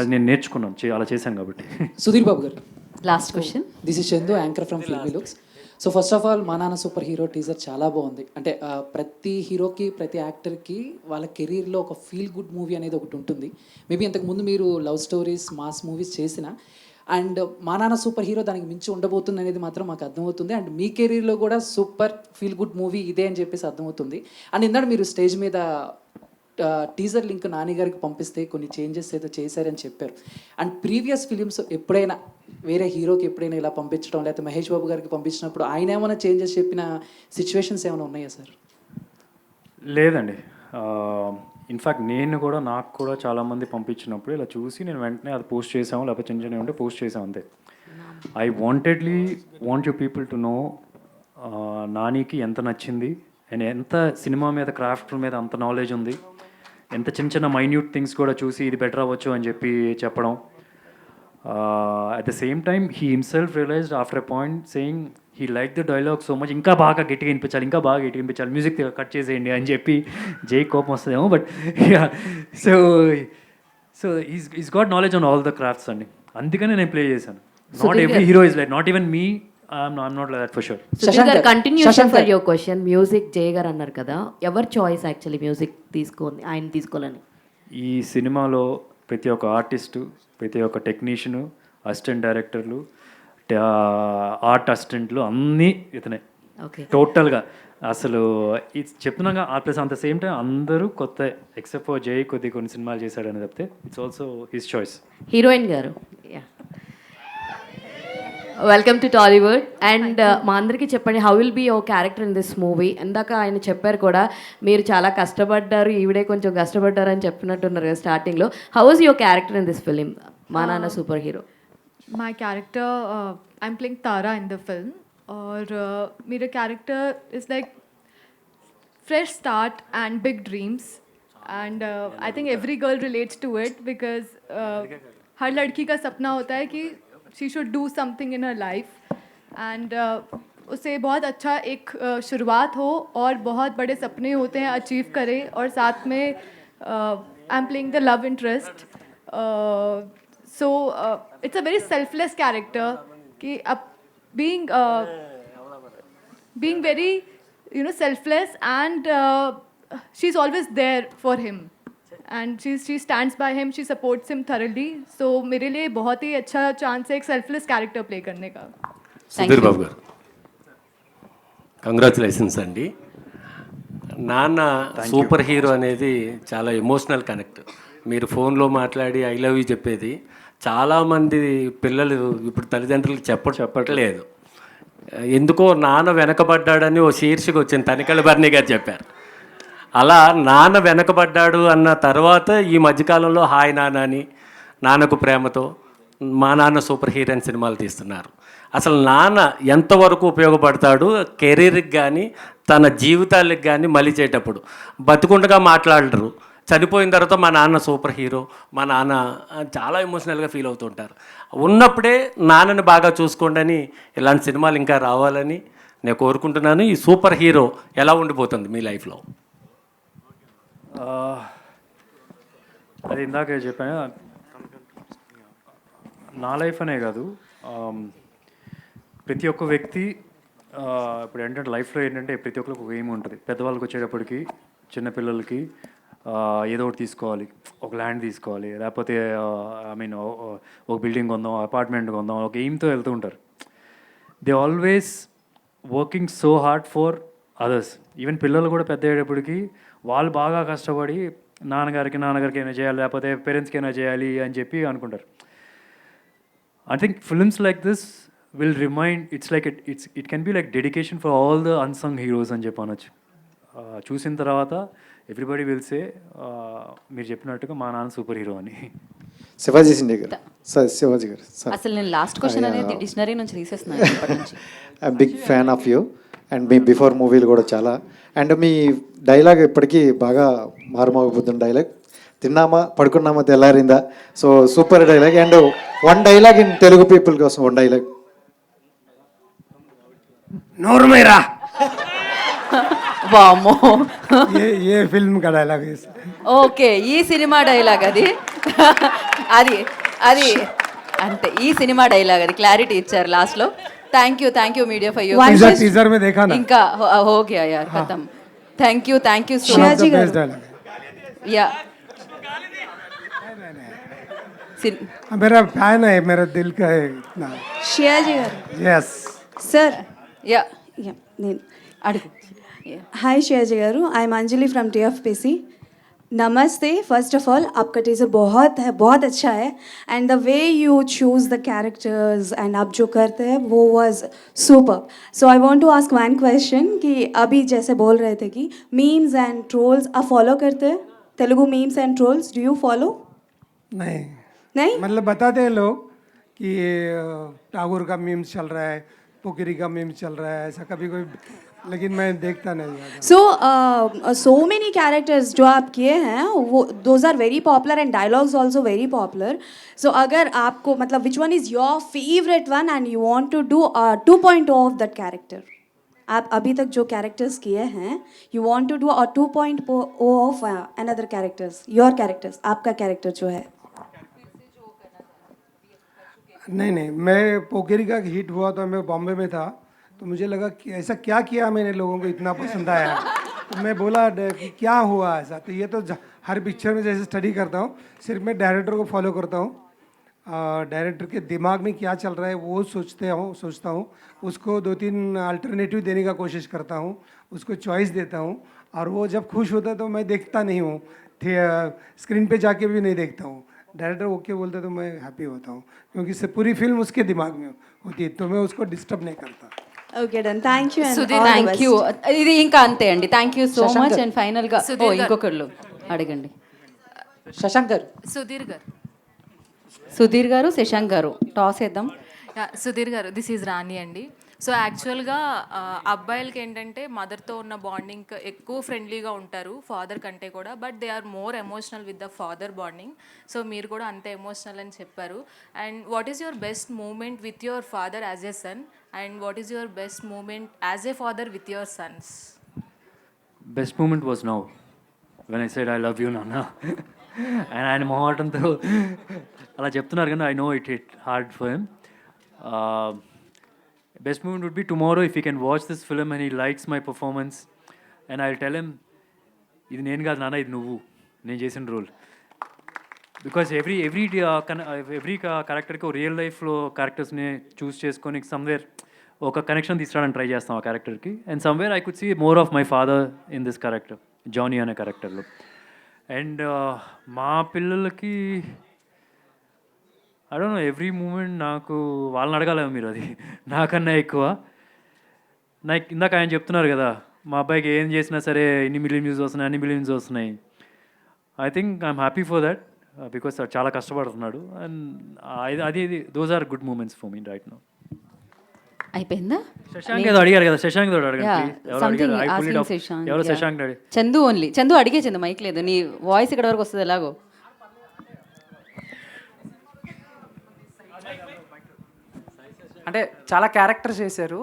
అది నేను నేర్చుకున్నాను, అలా చేశాను కాబట్టి. సుధీర్ బాబు గారు, last question. This is Chandu, anchor from filmy looks. So first of all మా నాన్న సూపర్ హీరో టీజర్ చాలా బాగుంది. అంటే ప్రతి హీరోకి, ప్రతి యాక్టర్కి వాళ్ళ కెరీర్లో ఒక ఫీల్ గుడ్ మూవీ అనేది ఒకటి ఉంటుంది. మేబీ ఇంతకుముందు మీరు లవ్ స్టోరీస్, మాస్ మూవీస్ చేసిన, అండ్ మా నాన్న సూపర్ హీరో దానికి మించి ఉండబోతుంది అనేది మాత్రం మాకు అర్థమవుతుంది. అండ్ మీ కెరీర్లో కూడా సూపర్ ఫీల్ గుడ్ మూవీ ఇదే అని చెప్పేసి అర్థమవుతుంది. అండ్ ఇందాక మీరు స్టేజ్ మీద టీజర్ లింక్ నాని గారికి పంపిస్తే కొన్ని చేంజెస్ ఏదో చేశారని చెప్పారు. అండ్ ప్రీవియస్ ఫిలిమ్స్ ఎప్పుడైనా వేరే హీరోకి ఎప్పుడైనా ఇలా పంపించడం, లేకపోతే మహేష్ బాబు గారికి పంపించినప్పుడు ఆయన ఏమైనా చేంజెస్ చెప్పిన సిచ్యువేషన్స్ ఏమైనా ఉన్నాయా సార్? లేదండి. ఇన్ఫ్యాక్ట్ నాకు కూడా చాలామంది పంపించినప్పుడు ఇలా చూసి నేను వెంటనే అది పోస్ట్ చేసాము, లేకపోతే చిన్న చిన్న ఉంటే పోస్ట్ చేసాము అంతే. I want you people to know నానికి ఎంత నచ్చింది అండ్ ఎంత సినిమా మీద, క్రాఫ్ట్ మీద అంత నాలెడ్జ్ ఉంది. ఎంత చిన్న చిన్న మైన్యూట్ థింగ్స్ కూడా చూసి ఇది బెటర్ అవ్వచ్చు అని చెప్పడం. At the same time he himself realised after a point saying he like the dialogue so much, ఇంకా బాగా గట్టిగా వినిపించాలి, మ్యూజిక్ కట్ చేసేయండి అని చెప్పి జై కోపం వస్తుందేమో. But so is got knowledge on all the crafts అండి. అందుకనే నేను ప్లే చేశాను. Not every hero is like, not even me, I'm not like that for sure. Continuation for your question. Music Jaya గారు అన్నారు కదా, ఎవరి చాయిస్ యాక్చువల్లీ మ్యూజిక్ ఆయన తీసుకోవాలని? ఈ సినిమాలో ప్రతి ఒక్క ఆర్టిస్టు, ప్రతి ఒక్క టెక్నీషియను, అసిస్టెంట్ డైరెక్టర్లు, ఆర్ట్ అసిస్టెంట్లు అన్నీ ఇతనే టోటల్గా. అసలు ఇది చెప్తున్నాగా ప్లస్ అంత సేమ్ టైం అందరూ కొత్త, ఎక్సెప్ట్ ఫర్ జై కొన్ని సినిమాలు చేశాడని చెప్తే it's also his choice. Heroine garu, welcome to Tollywood. And మా అందరికీ చెప్పండి, how will be your character in this movie? ఇందాక ఆయన చెప్పారు కూడా మీరు చాలా కష్టపడ్డారు, ఈవిడే కొంచెం కష్టపడ్డారు అని చెప్పినట్టున్నారు కదా స్టార్టింగ్లో. How is your character in this film, మా నాన్న super hero? My character, I'm playing Tara in the film. और मेरा character is like fresh start and big dreams. And I think every girl relates to it because हर लड़की का सपना होता है कि she should do something in her life. And उसे बहुत अच्छा एक शुरुआत हो और बहुत बड़े सपने होते हैं अचीव करे. और साथ में I'm playing the love interest. So it's a very selfless character कि अब being very selfless and she's always there for him and she stands by him, she supports him thoroughly. So मेरे लिए बहुत ही अच्छा चांस है एक selfless character play करने का. సుధీర్ బాబు గారు, కంగ్రాచులేషన్స్ అండి. నాన్న సూపర్ హీరో అనేది చాలా ఎమోషనల్ కనెక్ట్. మీరు ఫోన్లో మాట్లాడి ఐ లవ్ యూ చెప్పేది చాలామంది పిల్లలు ఇప్పుడు తల్లిదండ్రులకు చెప్పట్లేదు. ఎందుకో నాన్న వెనకబడ్డాడని ఓ శీర్షిక వచ్చింది, తనికెళ్ళ బర్ని గారు చెప్పారు. అలా నాన్న వెనకబడ్డాడు అన్న తర్వాత ఈ మధ్యకాలంలో హాయ్ నాన్న అని, నాన్నకు ప్రేమతో, మా నాన్న సూపర్ హీరో అని సినిమాలు తీస్తున్నారు. అసలు నాన్న ఎంతవరకు ఉపయోగపడతాడు కెరీర్కి కానీ తన జీవితాలకు కానీ మలిచేటప్పుడు? బతుకుండగా మాట్లాడరు, చనిపోయిన తర్వాత మా నాన్న సూపర్ హీరో, మా నాన్న చాలా ఎమోషనల్గా ఫీల్ అవుతుంటారు. ఉన్నప్పుడే నాన్నని బాగా చూసుకోండి అని ఇలాంటి సినిమాలు ఇంకా రావాలని నేను కోరుకుంటున్నాను. ఈ సూపర్ హీరో ఎలా ఉండిపోతుంది మీ లైఫ్లో? అది ఇందాక చెప్పాను, నా లైఫ్ అనే కాదు, ప్రతి ఒక్క వ్యక్తి ఇప్పుడు ఏంటంటే లైఫ్లో ఏంటంటే ప్రతి ఒక్కరికి ఒక ఎయిమ్ ఉంటుంది. పెద్దవాళ్ళకి వచ్చేటప్పటికి చిన్నపిల్లలకి ఏదో ఒకటి తీసుకోవాలి, ఒక ల్యాండ్ తీసుకోవాలి, లేకపోతే ఐ మీన్ ఒక బిల్డింగ్ కొందాం, అపార్ట్మెంట్ కొందాం, ఒక ఎయిమ్తో వెళ్తూ ఉంటారు. They always working so hard for others. Even పిల్లలు కూడా పెద్ద అయ్యేటప్పటికి వాళ్ళు బాగా కష్టపడి నాన్నగారికి అయినా చేయాలి, లేకపోతే పేరెంట్స్కి అయినా చేయాలి అని చెప్పి అనుకుంటారు. I think films like this will remind, it can be like dedication for all the unsung heroes అని చెప్పనొచ్చు. చూసిన తర్వాత ఎవ్రీబడి విల్ సే మీరు చెప్పినట్టుగా మా నాన్న సూపర్ హీరో అని. శివాజీ సిండే గారు, సార్ శివాజీ గారు, సార్ అసలు నేను లాస్ట్ క్వశ్చన్ అనేది డిక్షనరీ నుంచి తీసేస్తున్నాను ఇప్పటి నుంచి. I'm big fan of you and మీ బిఫోర్ మూవీలు కూడా చాలా. అండ్ మీ డైలాగ్ ఇప్పటికీ బాగా మారుమోగిపోతున్న డైలాగ్, తిన్నామా పడుకున్నామా తెల్లారిందా. So super dialogue. And one dialogue in Telugu people కోసం వన్ డైలాగ్. నోరుమైరా వామ్మో, ఏ ఫిల్మ్ కా డైలాగ్? ఓకే, ఈ సినిమా డైలాగ్ అది అది అది అంతే, ఈ సినిమా డైలాగ్ అది. క్లారిటీ ఇచ్చారు లాస్ట్లో. Thank you media for your teaser में देखा ना, ఇంకా हो गया यार खत्म. థ్యాంక్ యూ సో शिवाजी गाరు. या मेरा फैन है, मेरा दिल का है इतना. షియాజీ గారు यस సార్, या నేను అడుగు. हाय शियाजी गारू, I am Anjali from TFPC. नमस्ते. फर्स्ट ऑफ ऑल आपका टीज़र बहुत अच्छा है and the way you choose the characters and आप जो करते हैं वो was super. So I want to ask one question कि अभी जैसे बोल रहे थे कि मीम्स एंड ट्रोल्स आप फॉलो करते हैं? Telugu memes and trolls do you follow? नहीं मतलब बताते हैं लोग कि टागोर का मीम्स चल रहा है, पोखरी का मीम्स चल रहा है, ऐसा कभी कोई, लेकिन मैं देखता नहीं. सो मेनी कैरेक्टर्स जो आप किए हैं वो those are very popular and dialogues also very popular. So अगर आपको मतलब which one is your favourite one and you want to do 2.0 of that character? आप अभी तक जो कैरेक्टर्स किए हैं you want to do 2.0 of another characters, your characters, आपका कैरेक्टर जो है. नहीं, मैं पोखरी का हिट हुआ तो मैं बॉम्बे में था, तो मुझे लगा कि ऐसा क्या किया मैंने, लोगों को इतना पसंद आया. तो मैं बोला कि क्या हुआ ऐसा. तो ये तो हर पिक्चर में जैसे स्टडी करता हूँ, सिर्फ मैं डायरेक्टर को फॉलो करता हूँ, डायरेक्टर के दिमाग में क्या चल रहा है वो सोचता हूँ, उसको 2-3 अल्टरनेटिव देने का कोशिश करता हूँ, उसको चॉइस देता हूँ, और वो जब खुश होता है तो मैं देखता नहीं हूँ, स्क्रीन पे जाके भी नहीं देखता हूँ. डायरेक्टर ओके बोलते तो मैं हैप्पी होता हूँ, क्योंकि पूरी फिल्म उसके दिमाग में होती है, तो मैं उसको डिस्टर्ब नहीं करता. Okay done, thank you. Thank you. ఇది ఇంకా అంతే అండి. Thank you so much. And ఫైనల్గా ఇంకొకళ్ళు అడగండి. శశాంక్ గారు. సుధీర్ గారు, శశాంక్ గారు, టాస్ వేద్దాం. సుధీర్ గారు, దిస్ ఈజ్ రాణి అండి. సో యాక్చువల్గా అబ్బాయిలకి ఏంటంటే మదర్తో ఉన్న బాండింగ్ ఎక్కువ ఫ్రెండ్లీగా ఉంటారు ఫాదర్ కంటే కూడా, but they are more emotional with the father bonding. So మీరు కూడా అంతే ఎమోషనల్ అని చెప్పారు. And what is your best moment with your father as a son, and what is your best moment as a father with your sons? Best moment was now when I said I love you నాన్న. అండ్ ఆయన మొహమాటంతో అలా చెప్తున్నారు కానీ I know it hard for him. Best moment would be tomorrow if he can watch this film and he likes my performance and I'll tell him, ఇది నేను కాదు నాన్న, ఇది నువ్వు, నేను చేసిన రోల్. బికాస్ ఎవ్రీ క్యారెక్టర్కి రియల్ లైఫ్లో క్యారెక్టర్స్ని చూస్ చేసుకొని సమ్వేర్ ఒక కనెక్షన్ తీసుకురావడానికి ట్రై చేస్తాం ఆ క్యారెక్టర్కి. And somewhere I could see more of my father in this character, Johnny అనే క్యారెక్టర్లో. అండ్ మా పిల్లలకి I don't know, every moment నాకు వాళ్ళని అడగాలేమో మీరు, అది నాకన్నా ఎక్కువ. నాకు ఇందాక ఆయన చెప్తున్నారు కదా, మా అబ్బాయికి ఏం చేసినా సరే ఇన్ని మిలియన్ వ్యూస్ వస్తున్నాయి, అన్ని మిలియన్స్ వస్తున్నాయి. I think I'm happy for that because చాలా కష్టపడుతున్నాడు. అండ్ అది those are good moments for me right now. అయిపోయిందా? శశాంక్ ఏదో అడిగారు కదా, శశాంక్ తోడు అడగండి. ఎవరో శశాంక్ అడిగారు. చందు ఓన్లీ, చందు అడిగే, చందు మైక్ లేదు, నీ వాయిస్ ఇక్కడ వరకు వస్తుంది ఎలాగో. అంటే చాలా క్యారెక్టర్స్ చేశారు,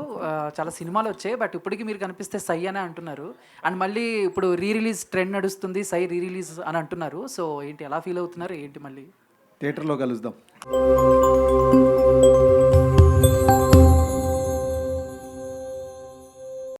చాలా సినిమాలు వచ్చాయి, బట్ ఇప్పటికీ మీరు కనిపిస్తే సై అనే అంటున్నారు. అండ్ మళ్ళీ ఇప్పుడు రీ రిలీజ్ ట్రెండ్ నడుస్తుంది, సై రీ రిలీజ్ అని అంటున్నారు. సో ఏంటి, ఎలా ఫీల్ అవుతున్నారు ఏంటి? మళ్ళీ థియేటర్లో కలుద్దాం.